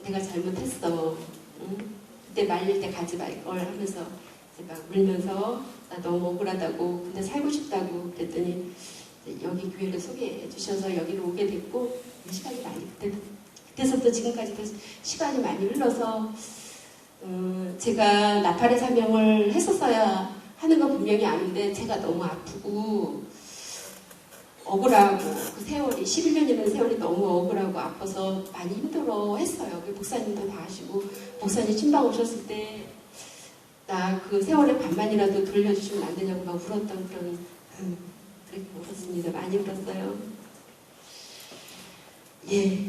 A: 내가 잘못했어. 응? 그때 말릴 때 가지 말 걸 하면서 이제 막 울면서 나 너무 억울하다고 근데 살고 싶다고 그랬더니 여기 교회를 소개해 주셔서 여기로 오게 됐고 시간이 많이 그때서부터 지금까지도 시간이 많이 흘러서 제가 나팔의 사명을 했었어야 하는 건 분명히 아는데 제가 너무 아프고 억울하고 그 세월이 11년이라는 세월이 너무 억울하고 아파서 많이 힘들어 했어요. 목사님도 다 아시고 목사님 친방 오셨을 때 나 그 세월의 반만이라도 돌려주시면 안 되냐고 막 울었던 그런 그렇게 울었습니다. 많이 울었어요. 예,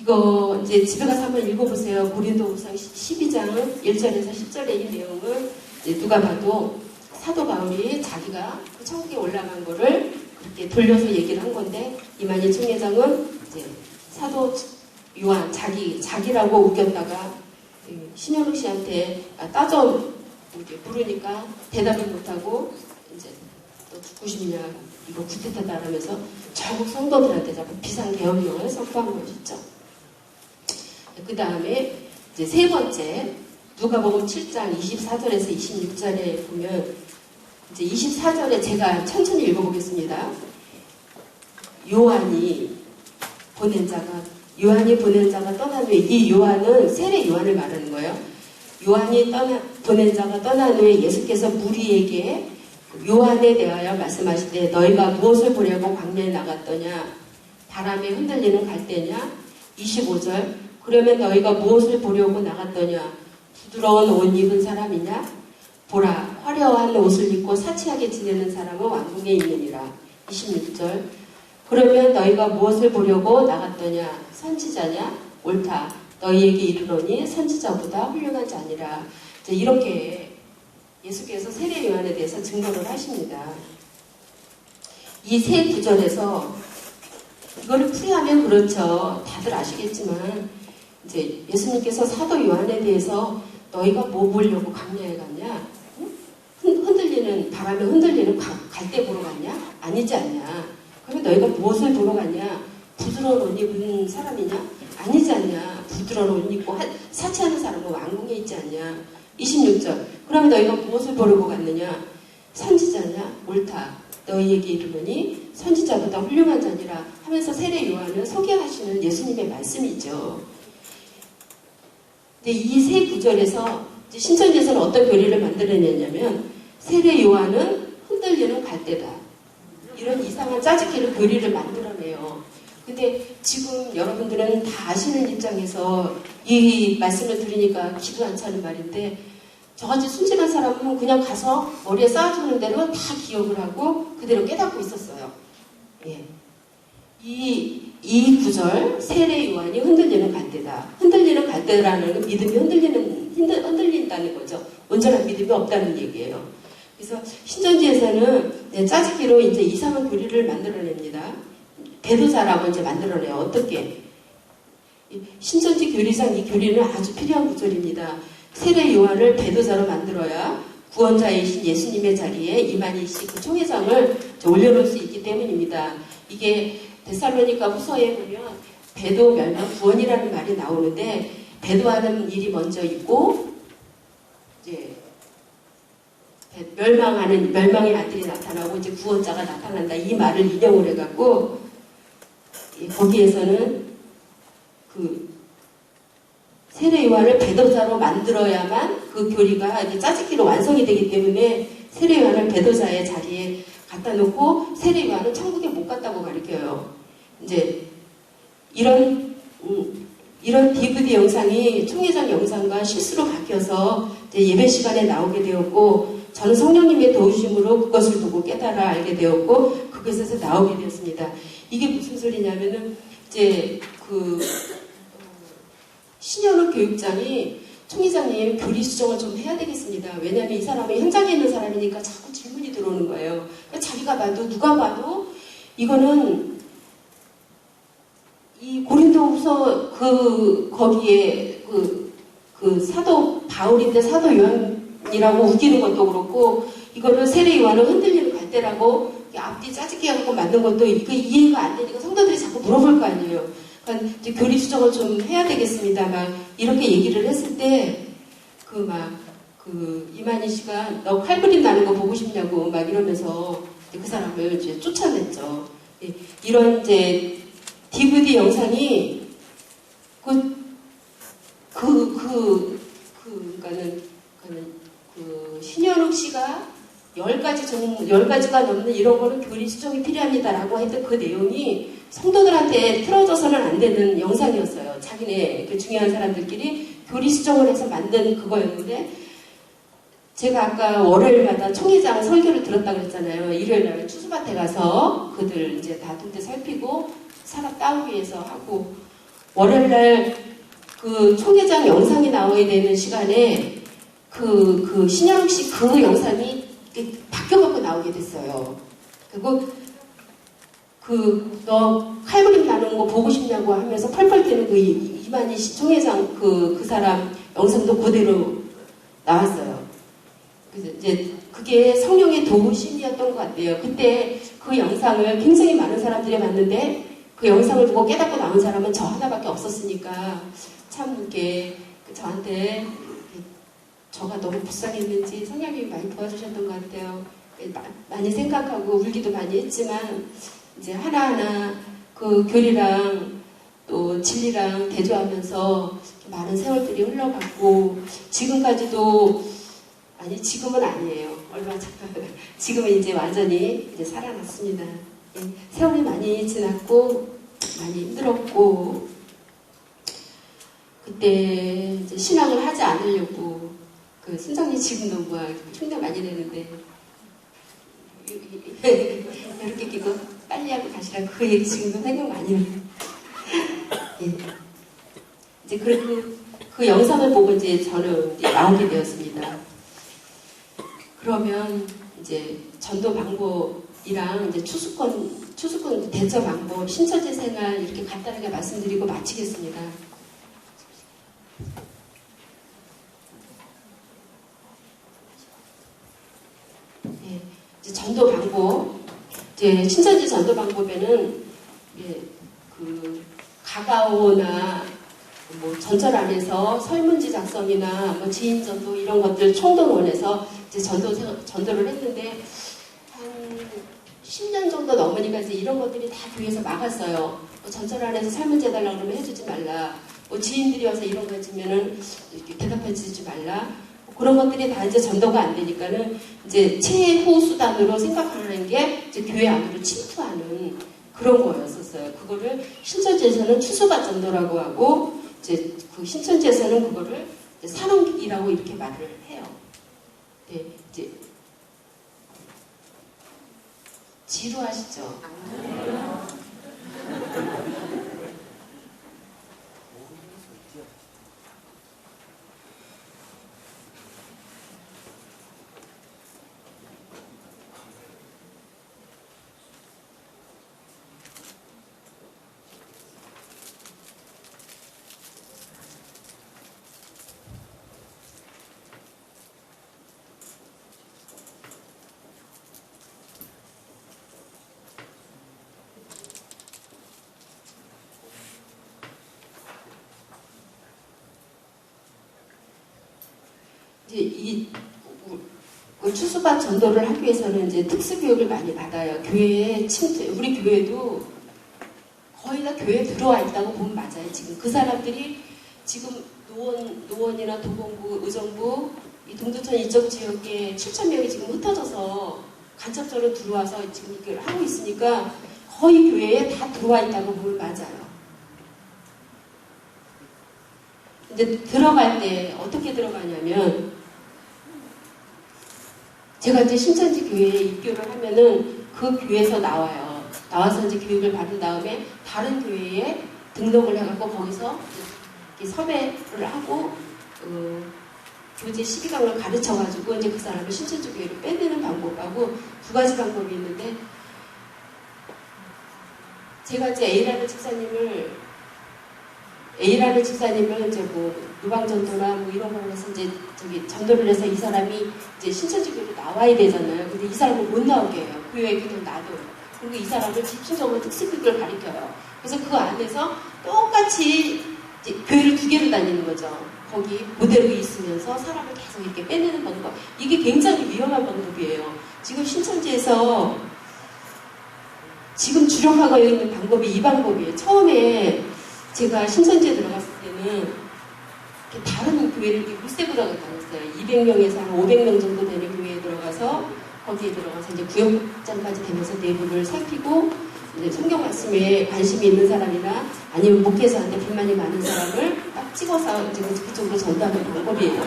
A: 이거 이제 집에 가서 한번 읽어보세요. 고린도후서 12장 1절에서 10절의 이 내용을 이제 누가 봐도 사도 바울이 자기가 그 천국에 올라간 거를 그렇게 돌려서 얘기를 한 건데 이만희 총회장은 이제 사도 요한 자기라고 웃겼다가 신현욱 씨한테 물으니까 대답을 못하고 이제 너 죽고 싶냐 이거 구태타다 하면서 전국 성도들한테 자꾸 비상계엄령을 선포한 것이죠. 그 다음에 이제 세 번째 누가복음 7장 24절에서 26절에 보면 이제 24절에 제가 천천히 읽어보겠습니다. 요한이 보낸 자가 떠난 후에 이 요한은 세례 요한을 말하는 거예요. 요한이 보낸 자가 떠난 후에 예수께서 무리에게 요한에 대하여 말씀하시되 너희가 무엇을 보려고 광야에 나갔더냐 바람에 흔들리는 갈대냐 25절 그러면 너희가 무엇을 보려고 나갔더냐 부드러운 옷 입은 사람이냐 보라 화려한 옷을 입고 사치하게 지내는 사람은 왕궁에 있느니라 26절 그러면 너희가 무엇을 보려고 나갔더냐 선지자냐 옳다 너희에게 이르노니 선지자보다 훌륭한 자니라 이렇게 예수께서 세례 요한에 대해서 증거를 하십니다. 이 세 구절에서 이거를 풀이하면 그렇죠. 다들 아시겠지만 이제 예수님께서 사도 요한에 대해서 너희가 뭐 보려고 광야에 갔냐? 흔들리는 바람에 흔들리는 갈대 보러 갔냐? 아니지 않냐? 그러면 너희가 무엇을 보러 갔냐? 부드러운 옷 입은 사람이냐? 아니지 않냐? 부드러운 옷 입고 사치하는 사람은 왕궁에 있지 않냐? 26절 그러면 너희가 무엇을 보려고 갔느냐? 선지자냐? 옳다. 너희에게 이르노니 선지자보다 훌륭한 자니라 하면서 세례 요한을 소개하시는 예수님의 말씀이죠. 근데 이 세 구절에서 신천지에서는 어떤 교리를 만들어내냐면 세례 요한은 흔들리는 갈대다. 이런 이상한 짜집기를 교리를 만들어내요. 근데 지금 여러분들은 다 아시는 입장에서 이 말씀을 들으니까 기도 안 차는 말인데 저같이 순진한 사람은 그냥 가서 머리에 쌓아두는 대로 다 기억을 하고 그대로 깨닫고 있었어요. 예. 이 구절 세례 요한이 흔들리는 갈대다. 흔들리는 갈대라는 믿음이 흔들린다는 거죠. 온전한 믿음이 없다는 얘기예요. 그래서 신천지에서는 짜집기로 이제 이상한 교리를 만들어냅니다. 배도자라고 이제 만들어내요. 어떻게? 신천지 교리상 이 교리는 아주 필요한 구절입니다. 세례 요한을 배도자로 만들어야 구원자이신 예수님의 자리에 이만희 씨 그 총회장을 올려놓을 수 있기 때문입니다. 이게 데살로니가 후서에 보면 배도 멸망 구원이라는 말이 나오는데 배도하는 일이 먼저 있고 이제 멸망의 아들이 나타나고 이제 구원자가 나타난다. 이 말을 인용을 해갖고 거기에서는 그 세례 요한을 배도자로 만들어야만 그 교리가 이제 짜집기로 완성이 되기 때문에 세례 요한을 배도자의 자리에 갖다 놓고 세례 요한은 천국에 못 갔다고 가르쳐요. 이제 이런 DVD 영상이 총회장 영상과 실수로 바뀌어서 이제 예배 시간에 나오게 되었고, 저는 성령님의 도우심으로 그것을 보고 깨달아 알게 되었고, 그것에서 나오게 되었습니다. 이게 무슨 소리냐면은 이제 신현욱 교육장이 총회장님 교리 수정을 좀 해야 되겠습니다. 왜냐하면 이 사람은 현장에 있는 사람이니까 자꾸 질문이 들어오는 거예요. 그러니까 자기가 봐도 누가 봐도 이거는 이 고린도후서 거기에 그 사도 바울인데 사도 요한이라고 우기는 것도 그렇고, 이거를 세례 요한을 흔들리는 갈대라고 앞뒤 짜집기 하고 만든 것도 이거 이해가 안 되니까 성도들이 자꾸 물어볼 거 아니에요. 그러니까 이제 교리 수정을 좀 해야 되겠습니다. 막 이렇게 얘기를 했을 때 이만희 씨가 너 칼그림 나는 거 보고 싶냐고 막 이러면서 그 사람을 이제 쫓아냈죠. 이런 이제 DVD 영상이 그러니까는 신현욱 씨가 10가지가 넘는 이런 거는 교리 수정이 필요합니다라고 했던 그 내용이 성도들한테 틀어져서는 안 되는 영상이었어요. 자기네 그 중요한 사람들끼리 교리 수정을 해서 만든 그거였는데, 제가 아까 월요일마다 총회장 설교를 들었다고 그랬잖아요. 일요일날 추수밭에 가서 그들 이제 다 동태 살피고 사람 따오기 위해서 하고, 월요일날 그 총회장 영상이 나와야 되는 시간에 신현욱 씨 그 영상이 바뀌어갖고 나오게 됐어요. 그리고 너 칼그림 나는 거 보고 싶냐고 하면서 펄펄 뛰는 이만희 씨 총회장 그 사람 영상도 그대로 나왔어요. 그래서 이제 그게 성령의 도우심이었던 것 같아요. 그때 그 영상을 굉장히 많은 사람들이 봤는데 그 영상을 보고 깨닫고 나온 사람은 저 하나밖에 없었으니까 참 이렇게 저한테 저가 너무 불쌍했는지 성령님이 많이 도와주셨던 것 같아요. 많이 생각하고 울기도 많이 했지만 이제 하나하나 그 교리랑 또 진리랑 대조하면서 많은 세월들이 흘러갔고, 지금까지도 지금은 아니에요. 얼마 전 지금은 이제 완전히 이제 살아났습니다. 세월이 많이 지났고 많이 힘들었고, 그때 이제 신앙을 하지 않으려고 순정리 지금도 흉내 많이 내는데 이렇게 끼고 빨리 하고 가시라고 그 얘기 지금도 생각 많이 해요. 이제 그 영상을 보고 이제 저는 이제 나오게 되었습니다. 그러면 이제 전도 방법이랑 이제 추수권 대처 방법, 신처제 생활 이렇게 간단하게 말씀드리고 마치겠습니다. 이제 전도 방법, 이제 신천지 전도 방법에는 가가오나 전철 안에서 설문지 작성이나 지인 전도 이런 것들 총동원해서 이제 전도를 했는데 한 10년 정도 넘으니까 이제 이런 것들이 다 교회에서 막았어요. 전철 안에서 설문지 해달라고 그러면 해주지 말라. 지인들이 와서 이런 거 해주면은 이렇게 대답해 주지 말라. 그런 것들이 다 이제 전도가 안 되니까는 이제 최후 수단으로 생각하는 게 이제 교회 안으로 침투하는 그런 거였었어요. 그거를 신천지에서는 추수밭 전도라고 하고, 이제 그 신천지에서는 그거를 산업이라고 이렇게 말을 해요. 네, 이제 지루하시죠? 이제 그 추수밭 전도를 하기 위해서는 이제 특수교육을 많이 받아요. 교회에 우리 교회도 거의 다 교회에 들어와 있다고 보면 맞아요. 지금 그 사람들이 지금 노원이나 도봉구, 의정부, 이 동두천 이쪽 지역에 7,000명이 지금 흩어져서 간접적으로 들어와서 지금 이걸 하고 있으니까 거의 교회에 다 들어와 있다고 보면 맞아요. 근데 들어갈 때 어떻게 들어가냐면 제가 이제 신천지 교회에 입교를 하면은 그 교회에서 나와요. 나와서 이제 교육을 받은 다음에 다른 교회에 등록을 해갖고 거기서 이렇게 섭외를 하고 교제 12강을 가르쳐가지고 이제 그 사람을 신천지 교회로 빼내는 방법하고 두 가지 방법이 있는데 제가 이제 A라는 집사님을 이제 뭐 유방전도나 뭐 이런 걸로 해서 이제 전도를 해서 이 사람이 이제 신천지 교회로 나와야 되잖아요. 근데 이 사람을 못 나오게 해요. 교회에 그냥 놔둬요. 그리고 이 사람을 집중적으로 특수교육을 가르쳐요. 그래서 그 안에서 똑같이 이제 교회를 두 개로 다니는 거죠. 거기 그대로 있으면서 사람을 계속 이렇게 빼내는 방법. 이게 굉장히 위험한 방법이에요. 지금 신천지에서 지금 주력하고 있는 방법이 이 방법이에요. 처음에 제가 신천지에 들어갔을 때는 다른 교회를 물세부라고 다녔어요. 200명에서 한 500명 정도 되는 교회에 들어가서 거기에 들어가서 이제 구역장까지 되면서 내부를 살피고 이제 성경 말씀에 관심이 있는 사람이나 아니면 목회자한테 불만이 많은 사람을 딱 찍어서 이제 그쪽으로 전도하는 방법이에요.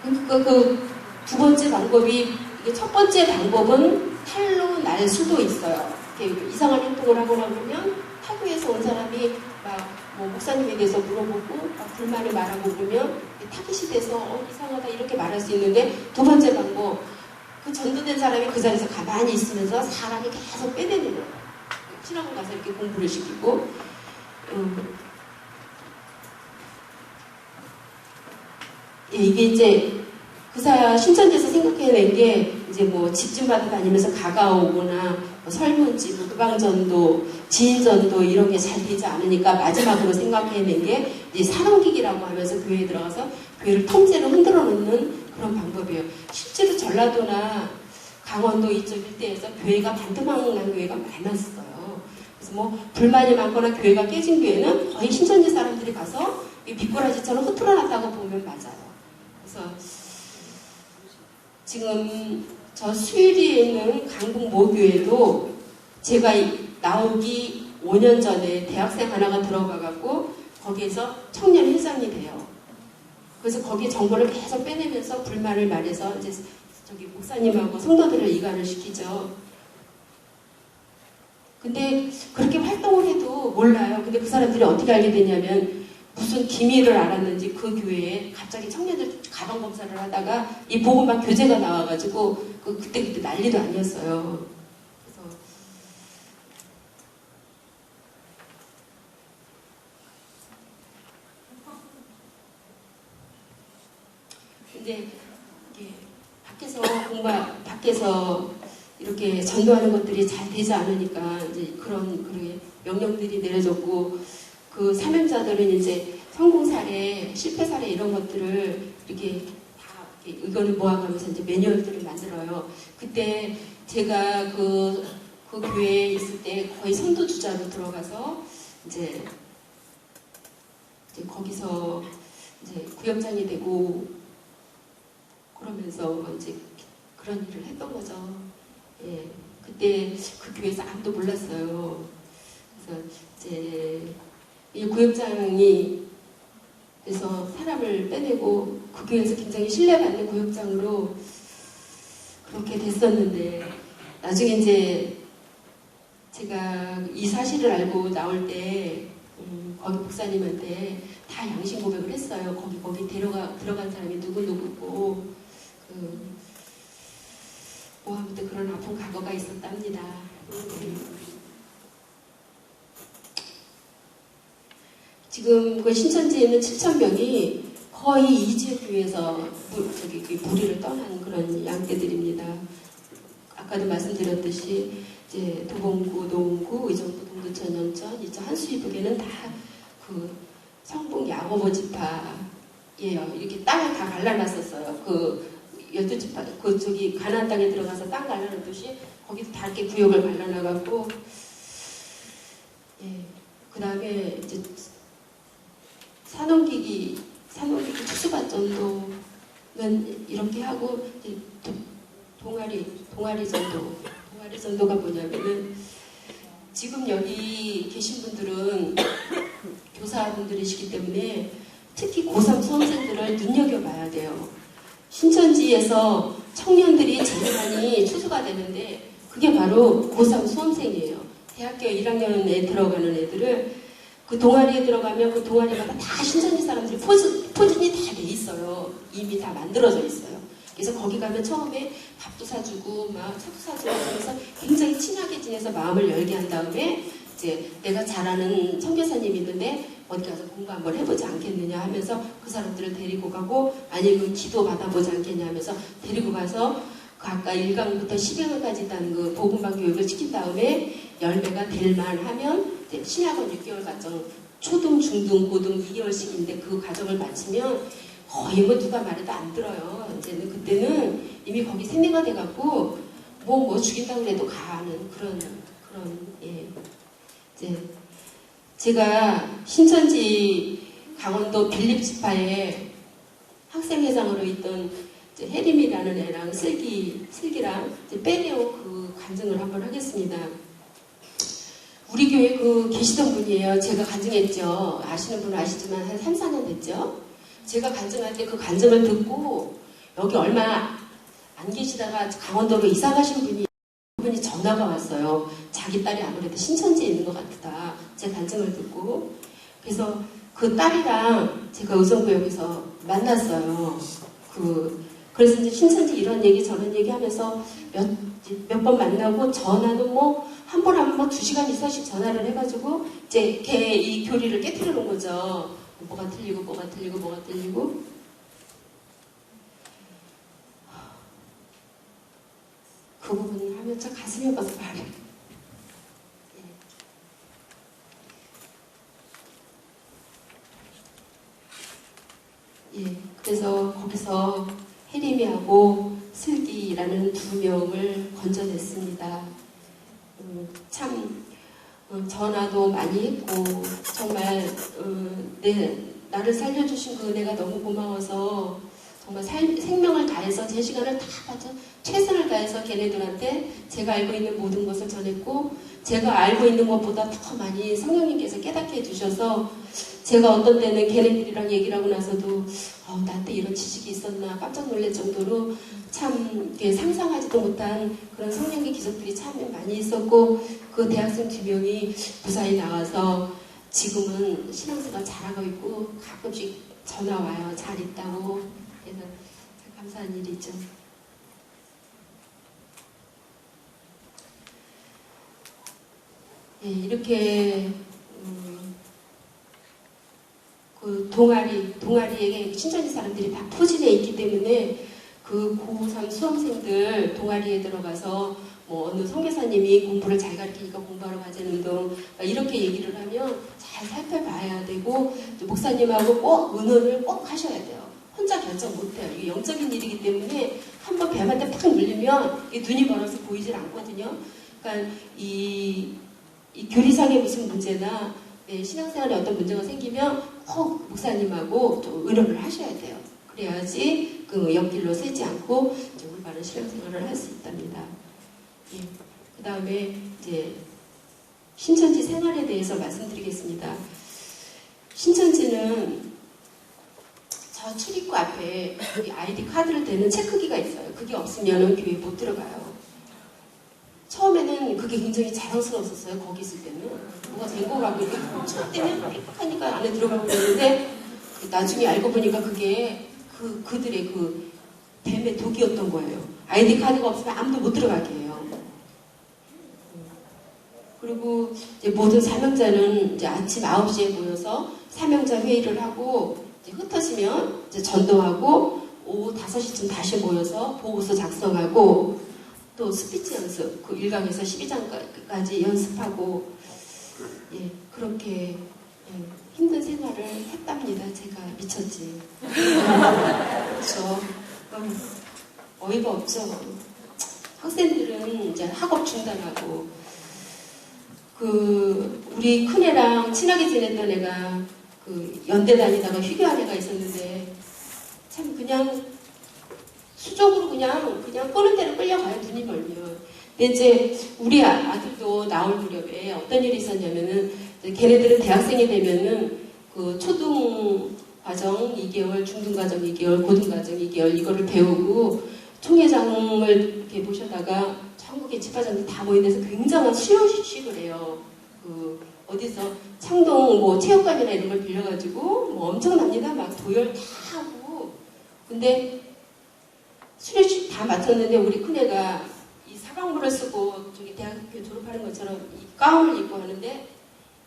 A: 그러니까 그 두 번째 방법이 첫 번째 방법은 탈로 날 수도 있어요. 이렇게 이상한 행동을 하거나 그러면 타국에서 온 사람이 막 뭐 목사님에 대해서 물어보고 막 불만을 말하고 그러면 타깃이 돼서 이상하다 이렇게 말할 수 있는데 두 번째 방법 그 전도된 사람이 그 자리에서 가만히 있으면서 사람이 계속 빼내는 거예요. 신학원 가서 이렇게 공부를 시키고 이게 이제 신천지에서 생각해낸 게 이제 뭐 집집마다 다니면서 가가오거나 뭐 설문지, 뭐 후방전도, 지인전도 이런 게 잘 되지 않으니까 마지막으로 생각해낸 게 이제 산업기기라고 하면서 교회에 들어가서 교회를 통째로 흔들어 놓는 그런 방법이에요. 실제로 전라도나 강원도 이쪽 일대에서 교회가 반토막난 교회가 많았어요. 그래서 뭐 불만이 많거나 교회가 깨진 교회는 거의 신천지 사람들이 가서 미꾸라지처럼 흐트러 놨다고 보면 맞아요. 그래서 지금 저 수유리에 있는 강북 모교회도 제가 나오기 5년 전에 대학생 하나가 들어가갖고 거기에서 청년 회장이 돼요. 그래서 거기에 정보를 계속 빼내면서 불만을 말해서 이제 저기 목사님하고 성도들을 이관을 시키죠. 근데 그렇게 활동을 해도 몰라요. 근데 그 사람들이 어떻게 알게 되냐면 무슨 기밀을 알았는지 그 교회에 갑자기 청년들 가방 검사를 하다가 이 복음방 교재가 나와가지고 그때 난리도 아니었어요. 그래서 근데 이게 밖에서 이렇게 전도하는 것들이 잘 되지 않으니까 이제 그런 명령들이 내려졌고. 그 사명자들은 이제 성공 사례, 실패 사례 이런 것들을 이렇게 다 의견을 모아가면서 이제 매뉴얼들을 만들어요. 그때 제가 그 교회에 있을 때 거의 선도주자로 들어가서 이제 거기서 이제 구역장이 되고 그러면서 이제 그런 일을 했던 거죠. 예, 그때 그 교회에서 아무도 몰랐어요. 그래서 이제 이 구역장이 그래서 사람을 빼내고 그 교회에서 굉장히 신뢰받는 구역장으로 그렇게 됐었는데 나중에 이제 제가 이 사실을 알고 나올 때 거기 목사님한테 다 양심 고백을 했어요. 거기 들어간 사람이 누구누구고 모함부터 그런 아픈 과거가 있었답니다. 지금 그 신천지에 있는 7,000명이 거의 이지교회에서 무리를 떠난 그런 양떼들입니다. 아까도 말씀드렸듯이 이제 도봉구, 노원구, 의정부, 동두천, 연천, 이쪽 한수이북에는 다 그 성북 야고보 지파예요. 이렇게 땅을 다 갈라놨었어요. 그 12지파, 저기 가나안 땅에 들어가서 땅 갈라놓듯이 거기도 다 이렇게 구역을 갈라놔갖고, 예. 그 다음에 이제 산업기기 특수발전도는 이렇게 하고, 이제 동아리 전도가 뭐냐면은, 지금 여기 계신 분들은 교사분들이시기 때문에 특히 고3 수험생들을 눈여겨봐야 돼요. 신천지에서 청년들이 제일 많이 추수가 되는데 그게 바로 고3 수험생이에요. 대학교 1학년에 들어가는 애들을 그 동아리에 들어가면 그 동아리마다 다 신천지 사람들이 포진이 다 돼 있어요. 이미 다 만들어져 있어요. 그래서 거기 가면 처음에 밥도 사주고 막 책도 사주고 하면서 굉장히 친하게 지내서 마음을 열게 한 다음에 이제 내가 잘 아는 선교사님이 있는데 어디 가서 공부 한번 해보지 않겠느냐 하면서 그 사람들을 데리고 가고 아니면 기도 받아보지 않겠냐 하면서 데리고 가서 그 아까 1강부터 10강까지 있다는 그 복음방 교육을 시킨 다음에 열매가 될 만하면 신학원 6개월 과정 초등, 중등, 고등 2개월씩인데 그 과정을 마치면 거의 뭐 누가 말해도 안 들어요. 이제는 그때는 이미 거기 세뇌가 돼갖고 뭐 죽인다고 해도 가는 그런 예. 이제 제가 신천지 강원도 빌립지파에 학생회장으로 있던 혜림이라는 애랑 슬기랑 빼내오 그 간증을 한번 하겠습니다. 우리 교회 그 계시던 분이에요. 제가 간증했죠. 아시는 분은 아시지만 한 3, 4년 됐죠. 제가 간증할 때 그 간증을 듣고 여기 얼마 안 계시다가 강원도로 이사 가신 분이 전화가 왔어요. 자기 딸이 아무래도 신천지에 있는 것 같다. 제 간증을 듣고. 그래서 그 딸이랑 제가 의정부역에서 만났어요. 그래서 이제 신천지 이런 얘기 저런 얘기 하면서 몇 번 만나고 전화도 뭐 한 번 하면 뭐 2시간 이상씩 전화를 해가지고 이제 걔 이 교리를 깨트려 놓은 거죠. 뭐가 틀리고 뭐가 틀리고 뭐가 틀리고. 그 부분을 하면 저 가슴이 아파서 말해요. 예, 그래서 거기서 혜림이하고 슬기라는 2명을 건져냈습니다. 참 전화도 많이 했고 정말 나를 살려주신 그 은혜가 너무 고마워서 정말 생명을 다해서 제 시간을 다 바쳐 최선을 다해서 걔네들한테 제가 알고 있는 모든 것을 전했고 제가 알고 있는 것보다 더 많이 성령님께서 깨닫게 해주셔서 제가 어떤 때는 걔네들이랑 얘기를 하고 나서도 나한테 이런 지식이 있었나 깜짝 놀랄 정도로 참 상상하지도 못한 그런 성령의 기적들이 참 많이 있었고 그 대학생 2명이 무사히 나와서 지금은 신앙생활 잘하고 있고 가끔씩 전화 와요. 잘 있다고. 그래서 감사한 일이죠. 예, 이렇게 그 동아리에 신천지 사람들이 다 포진해 있기 때문에 그 고3 수험생들 동아리에 들어가서 뭐 어느 선교사님이 공부를 잘 가르치니까 공부하러 가자는 등 이렇게 얘기를 하면 잘 살펴봐야 되고 목사님하고 꼭 의논을 꼭 하셔야 돼요. 혼자 결정 못해요. 이게 영적인 일이기 때문에 한번 뱀한테 팍 물리면 눈이 멀어서 보이질 않거든요. 그러니까 이 교리상의 무슨 문제나 신앙생활에 어떤 문제가 생기면 꼭 목사님하고 좀 의논을 하셔야 돼요. 그래야지 그 옆길로 새지 않고 올바른 신앙생활을 할 수 있답니다. 예. 그 다음에 이제 신천지 생활에 대해서 말씀드리겠습니다. 신천지는 저 출입구 앞에 아이디 카드를 대는 체크기가 있어요. 그게 없으면 교회에 못 들어가요. 처음에는 그게 굉장히 자랑스러웠었어요. 거기 있을 때는. 뭐가 된 거 같고 첫 때는 빽빽하니까 안에 들어가고 그랬는데 나중에 알고 보니까 그게 그들의 그 뱀의 독이었던 거예요. 아이디 카드가 없으면 아무도 못 들어가게 해요. 그리고 이제 모든 사명자는 이제 아침 9시에 모여서 사명자 회의를 하고 이제 흩어지면 이제 전도하고 오후 5시쯤 다시 모여서 보고서 작성하고 또 스피치 연습, 그 1강에서 12장까지 연습하고, 예, 그렇게 힘든 생활을 했답니다. 제가 미쳤지. 그렇죠. 어이가 없죠. 학생들은 이제 학업 중단하고 우리 큰애랑 친하게 지냈던 애가 연대 다니다가 휴교한 애가 있었는데 참 그냥 수적으로 그냥 끄는 대로 끌려가요. 눈이 멀면. 근데 이제 우리 아들도 나올 무렵에 어떤 일이 있었냐면은 걔네들은 대학생이 되면은 초등 과정 2개월, 중등 과정 2개월, 고등 과정 2개월 이거를 배우고 총회장을 이렇게 모셔다가 전국의 집화장들 다 모인 데서 굉장한 수료식을 해요. 어디서 창동 체육관이나 이런 걸 빌려가지고 엄청납니다. 막 도열 다 하고. 근데 수료식 다 마쳤는데 우리 큰애가 이 사방물을 쓰고 저기 대학교 졸업하는 것처럼 이 가운을 입고 하는데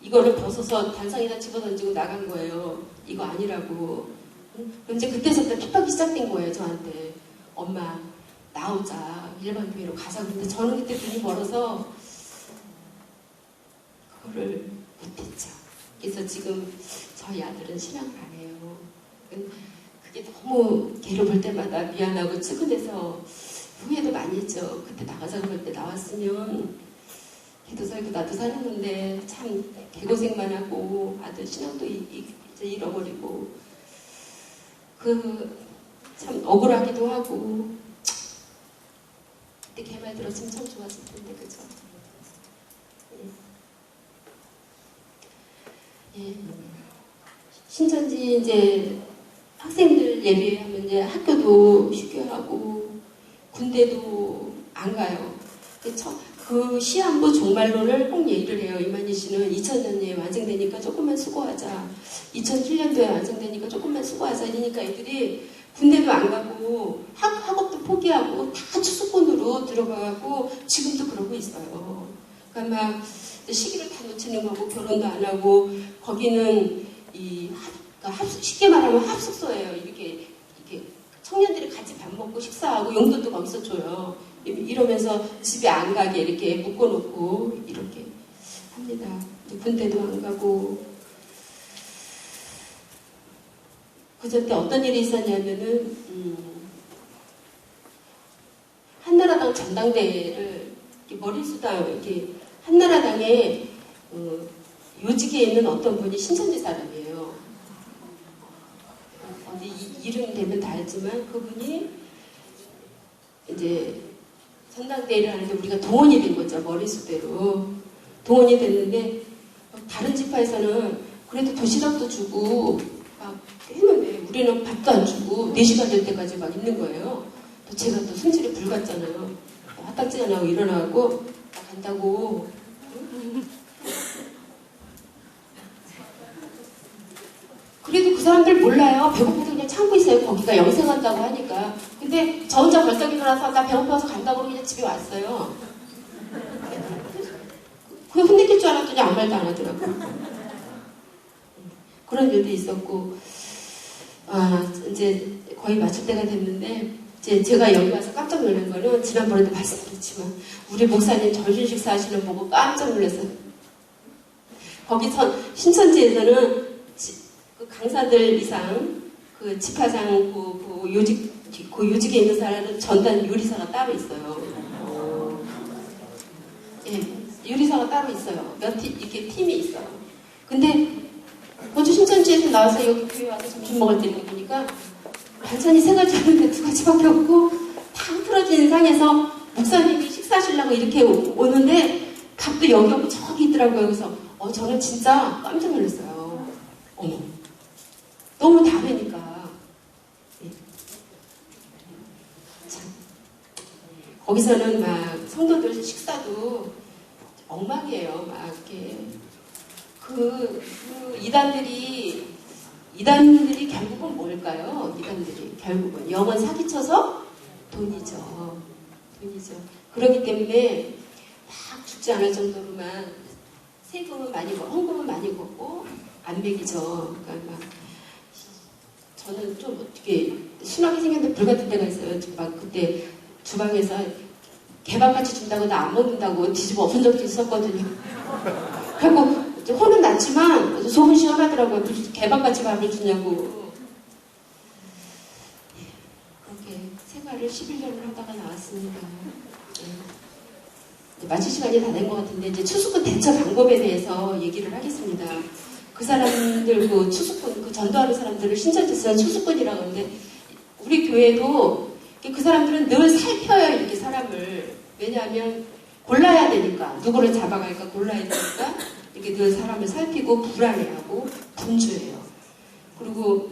A: 이거를 벗어서 단상에다 집어던지고 나간 거예요. 이거 아니라고. 그럼 이제 그때서부터 핍박이 시작된 거예요. 저한테. 엄마 나오자. 일반 교회로 가자. 근데 저는 그때 눈이 멀어서 그거를 못했죠. 그래서 지금 저희 아들은 신앙을 안 해요. 그게 너무 걔를 볼 때마다 미안하고 측은해서 후회도 많이 했죠. 그때 나가자 그럴 때 나왔으면 걔도 살고 나도 사는 건데 참 개고생만 하고 아들 신앙도 이제 잃어버리고 참 억울하기도 하고 그때 걔 말 들었으면 참 좋았을 텐데 그죠? 예. 신천지 이제 학생들 예비하면 이제 학교도 휴교하고 군대도 안 가요. 그 시한부 종말론을 꼭 얘기를 해요. 이만희 씨는 2000년에 완성되니까 조금만 수고하자. 2007년도에 완성되니까 조금만 수고하자. 이러니까 애들이 군대도 안 가고 학업도 포기하고 다 추수꾼으로 들어가고 지금도 그러고 있어요. 그러니까 막 시기를 다 놓치는 거고 결혼도 안 하고 거기는 쉽게 말하면 합숙소예요. 이렇게 청년들이 같이 밥 먹고 식사하고 용돈도 거기서 줘요. 이러면서 집에 안 가게 이렇게 묶어놓고 이렇게 합니다. 군대도 안 가고 그저때 어떤 일이 있었냐면은 한나라당 전당대회를 머리수당 이렇게 한나라당에 요직에 있는 어떤 분이 신천지 사람이에요. 어디 이름 되면 다 알지만 그분이 이제 전당대회를 하는데 우리가 동원이 된 거죠. 머리수대로 동원이 됐는데 다른 지파에서는 그래도 도시락도 주고 막 했는데 우리는 밥도 안 주고 4시간 될 때까지 막 있는 거예요. 또 제가 또 손질이 불같잖아요. 화딱지 안 하고 일어나고 간다고. 그래도 그 사람들 몰라요. 배고파서 그냥 참고 있어요. 거기가 영생한다고 하니까. 근데 저 혼자 벌떡 일어나서 나 배고파서 간다고 그냥 집에 왔어요. 그냥 혼내킬 줄 알았더니 아무 말도 안 하더라고. 그런 일도 있었고 이제 거의 마칠 때가 됐는데 제가 여기 와서 깜짝 놀란 거는 지난번에도 말씀드렸지만 우리 목사님 점심 식사하시는 거 보고 깜짝 놀랐어요. 거기서 신천지에서는 그 강사들 이상 그 집화장 그 요직에 있는 사람은 전단 요리사가 따로 있어요. 예, 요리사가 따로 있어요. 이렇게 팀이 있어요. 근데 먼저 신천지에서 나와서 여기 교회 와서 점심 먹을 때 보니까 반찬이 3가지 하는데 2가지밖에 없고 다 틀어진 상에서 목사님이 식사하시려고 이렇게 오는데 밥도 여기 없고 저기 있더라고요. 그래서 저는 진짜 깜짝 놀랐어요. 어머, 너무 다르니까. 네. 참. 거기서는 막 성도들 식사도 엉망이에요. 막 이렇게 그 이단들이 결국은 뭘까요? 이단들이 결국은 영원 사기쳐서 돈이죠. 그렇기 때문에 막 죽지 않을 정도로만 세금은 많이 걷고 헌금은 많이 걷고 안 먹이죠. 그러니까 막 저는 좀 어떻게 순하게 생겼는데 불같은 때가 있어요. 막 그때 주방에서 개밥같이 준다고 나 안 먹는다고 뒤집어 엎은 적도 있었거든요. 그리고 혼은 났죠. 왔지만 속은 시원하더라고요. 개밥같이 밥을 주냐고. 그렇게 생활을 11년을 하다가 나왔습니다. 마칠 시간이 다 된 것 같은데 이제 추수꾼 대처 방법에 대해서 얘기를 하겠습니다. 그 사람들 그 추수꾼 그 전도하는 사람들을 신천지에서 추수꾼이라고 하는데 우리 교회도 그 사람들은 늘 살펴요 이렇게 사람을. 왜냐하면 골라야 되니까 누구를 잡아갈까 골라야 되니까 이렇게 늘 사람을 살피고 불안해하고 분주해요. 그리고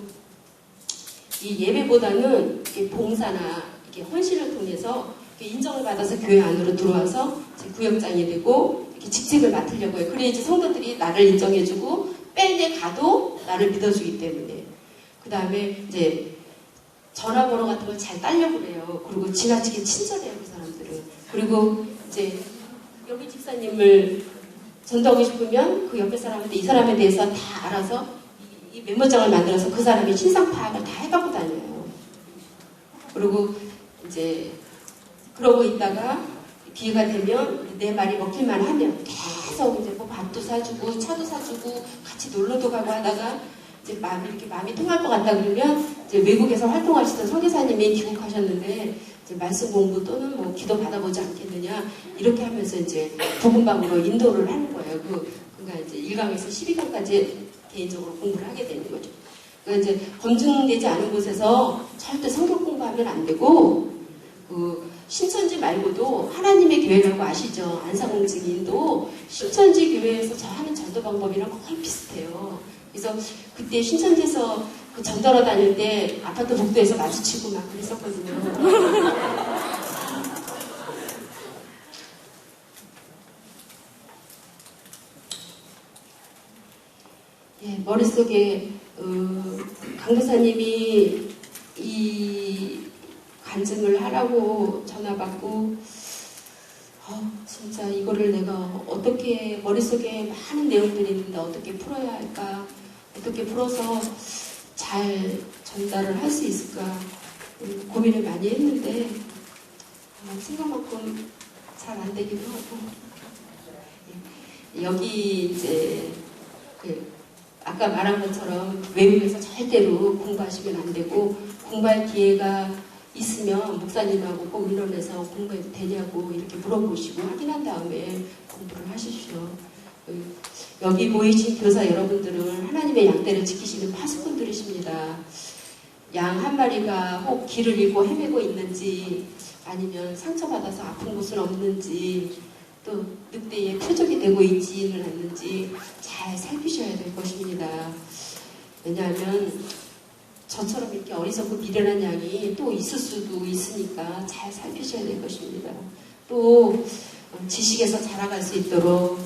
A: 이 예배보다는 이렇게 봉사나 이렇게 헌신을 통해서 이렇게 인정을 받아서 교회 안으로 들어와서 제 구역장이 되고 이렇게 직책을 맡으려고 해요. 그래야지 성도들이 나를 인정해주고 뺀데 가도 나를 믿어주기 때문에. 그 다음에 이제 전화번호 같은 걸 잘 따려고 그래요. 그리고 지나치게 친절해요, 그 사람들은. 그리고 이제 여기 집사님을 전도하고 싶으면 그 옆에 사람한테 이 사람에 대해서 다 알아서 이 메모장을 만들어서 그 사람의 신상 파악을 다 해갖고 다녀요. 그리고 이제 그러고 있다가 기회가 되면 내 말이 먹힐만 하면 계속 이제 뭐 밥도 사주고 차도 사주고 같이 놀러도 가고 하다가 이제 마음이 통할 것 같다 그러면 이제 외국에서 활동하시던 설교사님이 귀국하셨는데 이제 말씀 공부 또는 뭐 기도 받아보지 않겠느냐 이렇게 하면서 이제 복음방으로 인도를 하는 거예요. 그러니까 이제 1강에서 12강까지 개인적으로 공부를 하게 되는 거죠. 그러니까 이제 검증되지 않은 곳에서 절대 성경 공부하면 안 되고 신천지 말고도 하나님의 교회라고 아시죠? 안상홍 증인도 신천지 교회에서 저 하는 전도 방법이랑 거의 비슷해요. 그래서 그때 신천지에서 그 전도하러 다닐 때 아파트 복도에서 마주치고 막 그랬었거든요. 예, 머릿속에 강도사님이 이 간증을 하라고 전화받고 진짜 이거를 내가 어떻게 머릿속에 많은 내용들이 있는데 어떻게 풀어야 할까 어떻게 풀어서 잘 전달을 할 수 있을까 고민을 많이 했는데 생각만큼 잘 안 되기도 하고 여기 이제 아까 말한 것처럼 외국에서 절대로 공부하시면 안 되고 공부할 기회가 있으면 목사님하고 꼭 의논해서 공부해도 되냐고 이렇게 물어보시고 확인한 다음에 공부를 하십시오. 여기 모이신 교사 여러분들은 하나님의 양떼를 지키시는 파수꾼들이십니다. 양 한 마리가 혹 길을 잃고 헤매고 있는지 아니면 상처받아서 아픈 곳은 없는지 또 늑대의 표적이 되고 있지는 않는지 잘 살피셔야 될 것입니다. 왜냐하면 저처럼 이렇게 어리석고 미련한 양이 또 있을 수도 있으니까 잘 살피셔야 될 것입니다. 또 지식에서 자라갈 수 있도록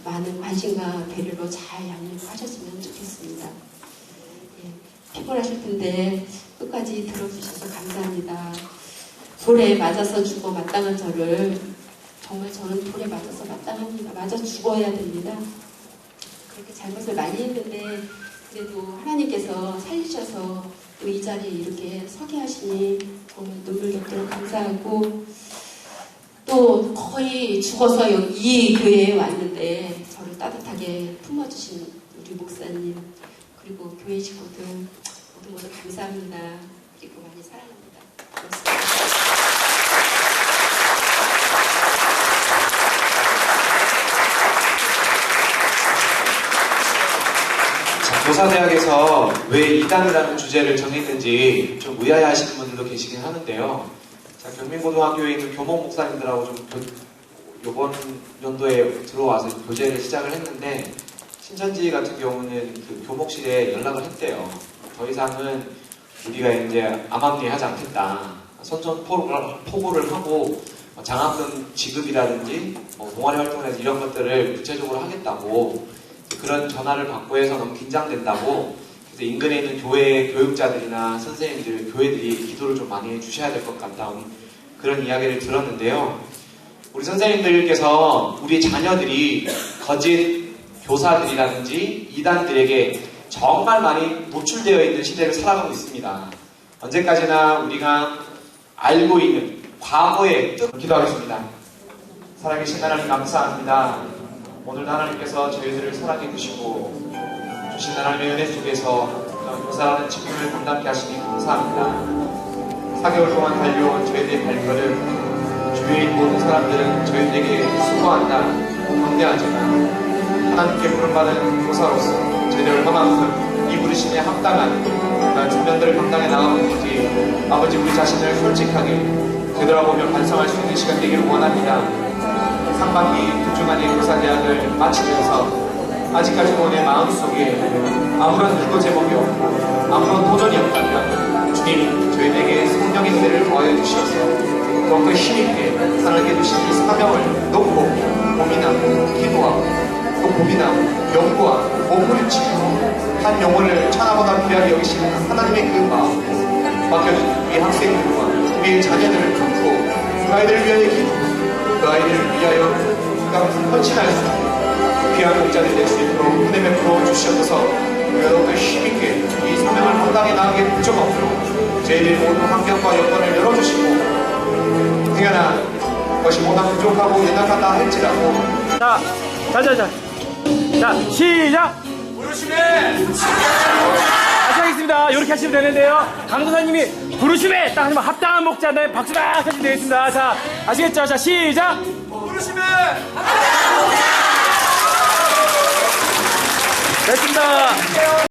A: 많은 관심과 배려로 잘 양육하셨으면 좋겠습니다. 예, 피곤하실 텐데 끝까지 들어주셔서 감사합니다. 돌에 맞아서 죽어 마땅한 저를 정말 저는 돌에 맞아서 마땅합니다. 맞아 죽어야 됩니다. 그렇게 잘못을 많이 했는데 그래도 하나님께서 살리셔서 또 이 자리에 이렇게 서게 하시니 정말 눈물 겹도록 감사하고 또 거의 죽어서 이 교회에 왔는데 저를 따뜻하게 품어주신 우리 목사님 그리고 교회 식구들 모두 감사합니다. 그리고 많이 사랑합니다. 고맙습니다.
B: 교사대학에서 왜 이단이라는 주제를 정했는지 좀 의아해하시는 분들도 계시긴 하는데요. 자, 경민고등학교에 있는 교목 목사님들하고 좀 이번 연도에 들어와서 교제를 시작을 했는데 신천지 같은 경우는 그 교목실에 연락을 했대요. 더 이상은 우리가 이제 암암리하지 않겠다. 선전포고를 하고 장학금 지급이라든지 동아리 활동을 해서 이런 것들을 구체적으로 하겠다고 그런 전화를 받고 해서 너무 긴장된다고 그래서 인근에 있는 교회 교육자들이나 선생님들, 교회들이 기도를 좀 많이 해주셔야 될 것 같다는 그런 이야기를 들었는데요. 우리 선생님들께서 우리 자녀들이 거짓 교사들이라든지 이단들에게 정말 많이 노출되어 있는 시대를 살아가고 있습니다. 언제까지나 우리가 알고 있는 과거의 뜻 기도하겠습니다. 살아계신 하나님 감사합니다. 오늘도 하나님께서 저희들을 사랑해 주시고 주신 하나님의 은혜 속에서 교사라는 직분을 감당케 하시니 감사합니다. 4개월 동안 달려온 저희들의 발걸음, 주위에 있는 모든 사람들은 저희들에게 수고한다, 경례하지만 하나님께 부름받은 교사로서 저희들 얼마만큼 이 부르심에 합당한 중면들을 감당해 나가고 있는지 아버지 우리 자신을 솔직하게 되돌아보며 반성할 수 있는 시간 되기를 원합니다. 상반기 두주간의 교사대학을 마치면서 아직까지도 내 마음속에 아무런 주거 제목이 없고 아무런 도전이 없다면 주님 저희에게 성령의 은혜를 더하여 주셔서 더욱더 힘있게 하나님께 주신 이 사명을 놓고 고민하고 기도하고 또 고민하고 연구하고 몸부림치고 한 영혼을 천하보다 귀하게 여기시는 하나님의 그 마음 맡겨준 우리 학생들과 우리의 자녀들을 품고 그 아이들을 위하여 기도하고 그 아이들을 위하여 헌신할 수 있는 귀한 목자들 될 수 있도록 은혜 베풀어 주시옵소서. 더욱더 힘있게 이 사명을 감당해 나가게 부족 없도록 저희들의 모든 환경과 여건을 열어주시고 당연한 것이 보다 부족하고 연약하다 할지라도
C: 자, 시작! 부르심에! 다시 하겠습니다. 이렇게 하시면 되는데요. 강도사님이 부르심에! 딱 하시면 합당한 목자들 박수 딱 하시면 되겠습니다. 자, 아시겠죠? 자, 시작! 부르심에! 합당한 목자! 됐습니다.